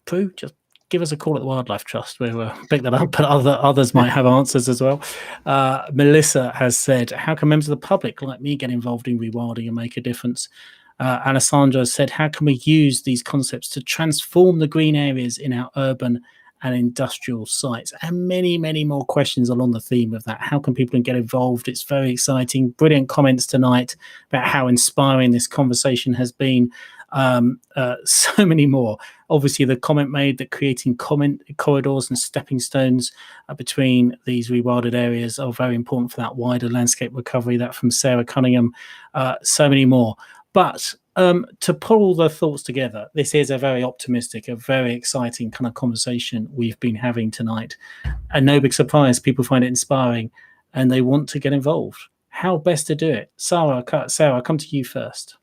Prue, just give us a call at the Wildlife Trust. We'll pick that up, but others might have answers as well. Melissa has said, how can members of the public like me get involved in rewilding and make a difference? Alessandra has said, how can we use these concepts to transform the green areas in our urban and industrial sites? And many, many more questions along the theme of that. How can people get involved? It's very exciting. Brilliant comments tonight about how inspiring this conversation has been. So many more. Obviously, the comment made that creating corridors and stepping stones between these rewilded areas are very important for that wider landscape recovery. That from Sarah Cunningham. So many more. But to pull all the thoughts together, this is a very optimistic, a very exciting kind of conversation we've been having tonight. And no big surprise, people find it inspiring and they want to get involved. How best to do it? Sara, I'll come to you first.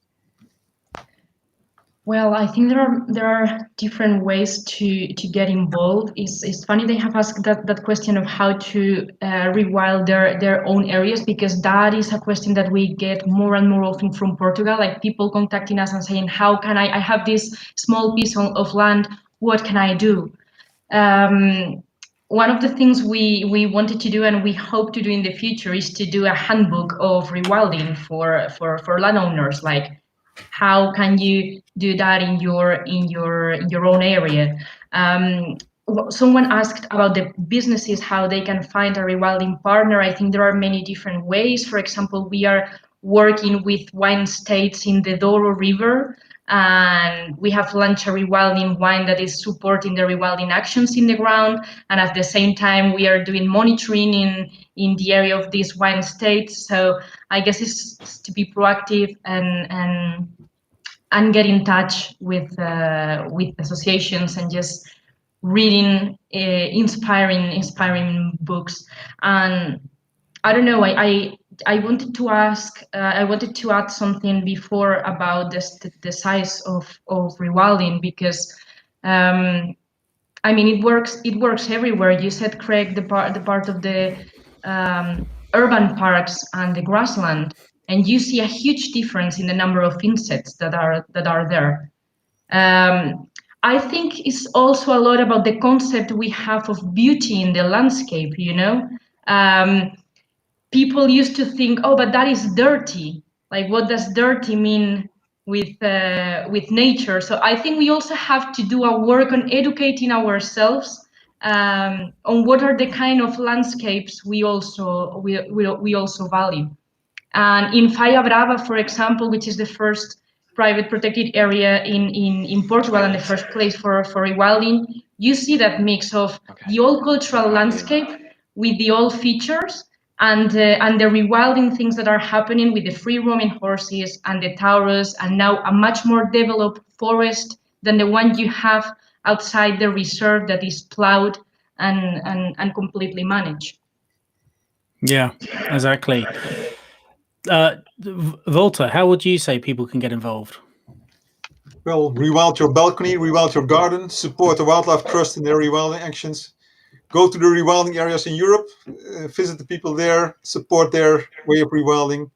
Well, I think there are different ways to get involved. It's funny they have asked that question of how to rewild their own areas, because that is a question that we get more and more often from Portugal, like people contacting us and saying, how can I have this small piece of land, what can I do? One of the things we wanted to do and we hope to do in the future is to do a handbook of rewilding for landowners, like how can you do that in your own area? Someone asked about the businesses, how they can find a rewilding partner. I think there are many different ways. For example, we are working with wine estates in the Douro River, and we have launched a rewilding wine that is supporting the rewilding actions in the ground. And at the same time, we are doing monitoring in the area of these wine estates. So I guess it's to be proactive and get in touch with associations and just reading inspiring books. And I don't know, I wanted to ask, I wanted to add something before about the size of rewilding, because I mean, it works everywhere. You said, Craig, the part of the urban parks and the grassland, and you see a huge difference in the number of insects that are there. I think it's also a lot about the concept we have of beauty in the landscape. You know, people used to think, oh, but that is dirty. Like, what does dirty mean with nature? So I think we also have to do a work on educating ourselves on what are the kind of landscapes we also value. And in Faia Brava, for example, which is the first private protected area in Portugal and the first place for rewilding, you see that mix of the old cultural landscape with the old features and the rewilding things that are happening with the free roaming horses and the taurus, and now a much more developed forest than the one you have outside the reserve that is plowed and completely managed. Yeah, exactly. Wouter, how would you say people can get involved? Well, rewild your balcony, rewild your garden, support the Wildlife Trust in their rewilding actions. Go to the rewilding areas in Europe, visit the people there, support their way of rewilding.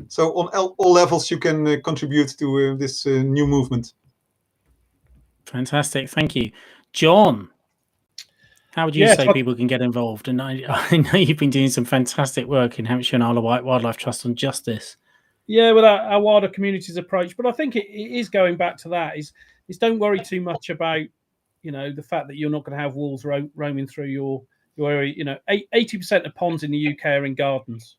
So on all levels you can contribute to this new movement. Fantastic, thank you. John, how would you say people can get involved? And I know you've been doing some fantastic work in Hampshire and Isle of Wight Wildlife Trust on just this. Yeah, with our wider communities approach. But I think it is going back to that, is don't worry too much about, you know, the fact that you're not going to have wolves roaming through your area. You know, 80% of ponds in the UK are in gardens.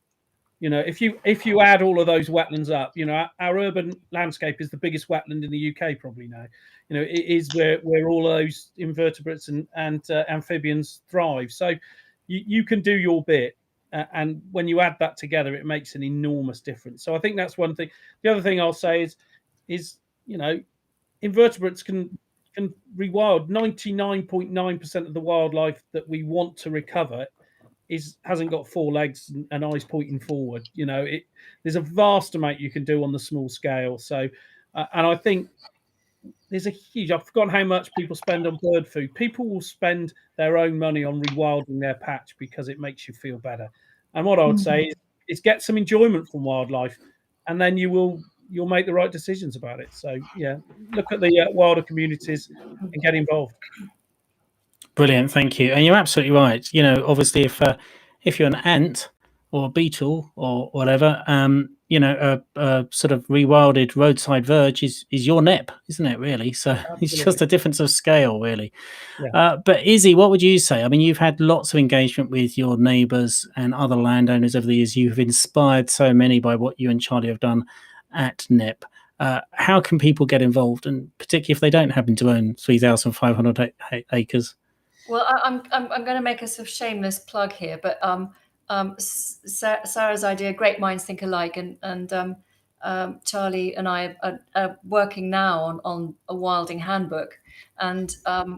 You know, if you add all of those wetlands up, you know, our urban landscape is the biggest wetland in the UK probably now. You know, it is where all those invertebrates and amphibians thrive. So you can do your bit. And when you add that together, it makes an enormous difference. So I think that's one thing. The other thing I'll say is you know, invertebrates can rewild. 99.9% of the wildlife that we want to recover hasn't got four legs and eyes pointing forward. You know, there's a vast amount you can do on the small scale. So, and I think there's a huge. I've forgotten how much people spend on bird food. People will spend their own money on rewilding their patch because it makes you feel better. And what I would say is get some enjoyment from wildlife, and then you'll make the right decisions about it. So yeah, look at the wilder communities and get involved. Brilliant, thank you. And you're absolutely right. You know, obviously, if you're an ant or a beetle or whatever, you know, a sort of rewilded roadside verge is your Knepp, isn't it? Really, so absolutely. It's just a difference of scale, really. Yeah. But Izzy, what would you say? I mean, you've had lots of engagement with your neighbours and other landowners over the years. You've inspired so many by what you and Charlie have done at Knepp. How can people get involved, and particularly if they don't happen to own 3,500 acres? Well, I'm going to make a sort of shameless plug here, but Sarah's idea, great minds think alike, and Charlie and I are working now on a wilding handbook, and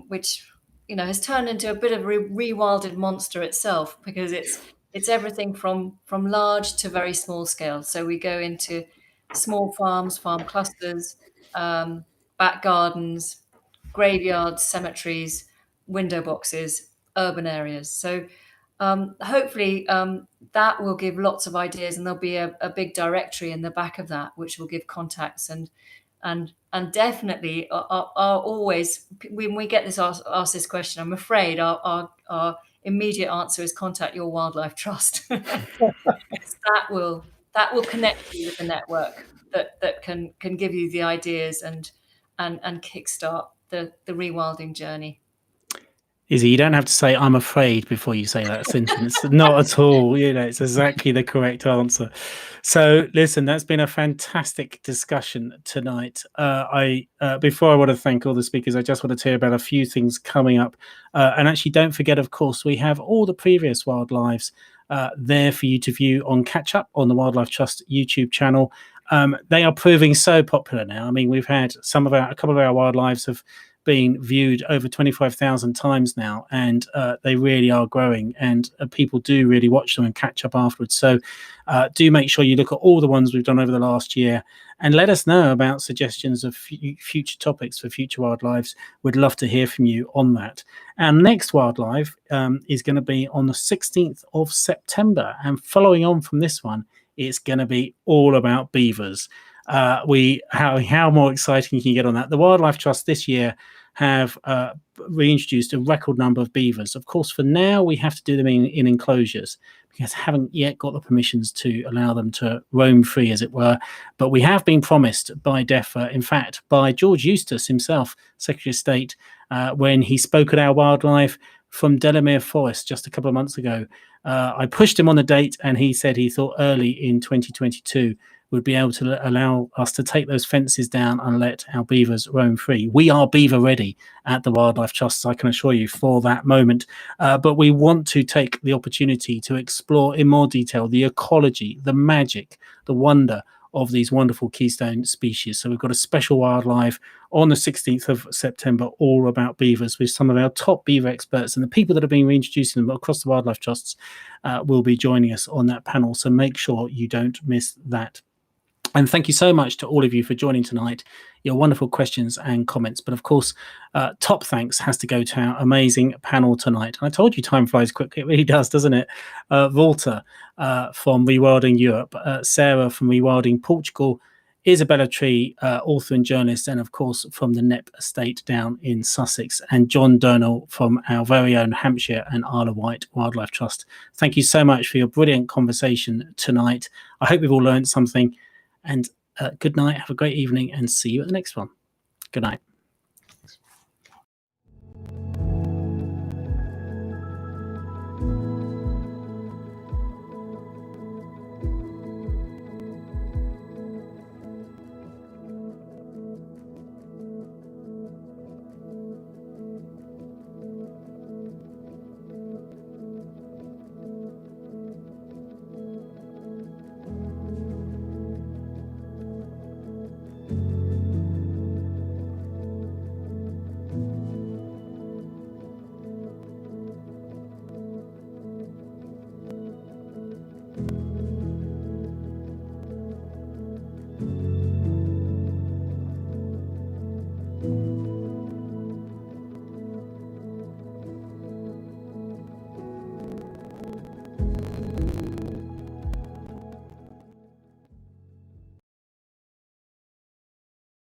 which has turned into a bit of a rewilded monster itself, because it's everything from large to very small scale. So we go into small farms, farm clusters, back gardens, graveyards, cemeteries, window boxes, urban areas. So hopefully that will give lots of ideas, and there'll be a big directory in the back of that, which will give contacts and definitely are always, when we get asked this question, I'm afraid our immediate answer is contact your wildlife trust. that will connect you with the network that can give you the ideas and kickstart the rewilding journey. Izzy, you don't have to say "I'm afraid" before you say that sentence. Not at all. It's exactly the correct answer. So, listen, that's been a fantastic discussion tonight. Before I want to thank all the speakers, I just want to tell you about a few things coming up. And actually, don't forget, of course, we have all the previous Wildlives there for you to view on Catch Up on the Wildlife Trust YouTube channel. They are proving so popular now. I mean, we've had a couple of our Wildlives have been viewed over 25,000 times now, and they really are growing, and people do really watch them and catch up afterwards. So do make sure you look at all the ones we've done over the last year, and let us know about suggestions of future topics for future Wildlives. We'd love to hear from you on that. Our next Wildlife is going to be on the 16th of September, and following on from this one, it's going to be all about beavers. How more exciting you can get on that. The Wildlife Trust this year have reintroduced a record number of beavers. Of course, for now, we have to do them in enclosures, because I haven't yet got the permissions to allow them to roam free, as it were. But we have been promised by DEFRA, in fact, by George Eustace himself, Secretary of State, when he spoke at our Wildlife from Delamere Forest just a couple of months ago. I pushed him on the date, and he said he thought early in 2022 would be able to allow us to take those fences down and let our beavers roam free. We are beaver ready at the Wildlife Trust, I can assure you, for that moment. But we want to take the opportunity to explore in more detail the ecology, the magic, the wonder of these wonderful keystone species. So we've got a special Wildlife on the 16th of September all about beavers, with some of our top beaver experts, and the people that have been reintroducing them across the Wildlife Trusts will be joining us on that panel. So make sure you don't miss that. And thank you so much to all of you for joining tonight, your wonderful questions and comments. But of course, top thanks has to go to our amazing panel tonight. And I told you time flies quickly. It really does, doesn't it? Wouter from Rewilding Europe, Sara from Rewilding Portugal, Isabella Tree, author and journalist, and of course from the Knepp estate down in Sussex, and John Durnell from our very own Hampshire and Isle of Wight Wildlife Trust. Thank you so much for your brilliant conversation tonight. I hope we've all learned something. And good night, have a great evening, and see you at the next one. Good night.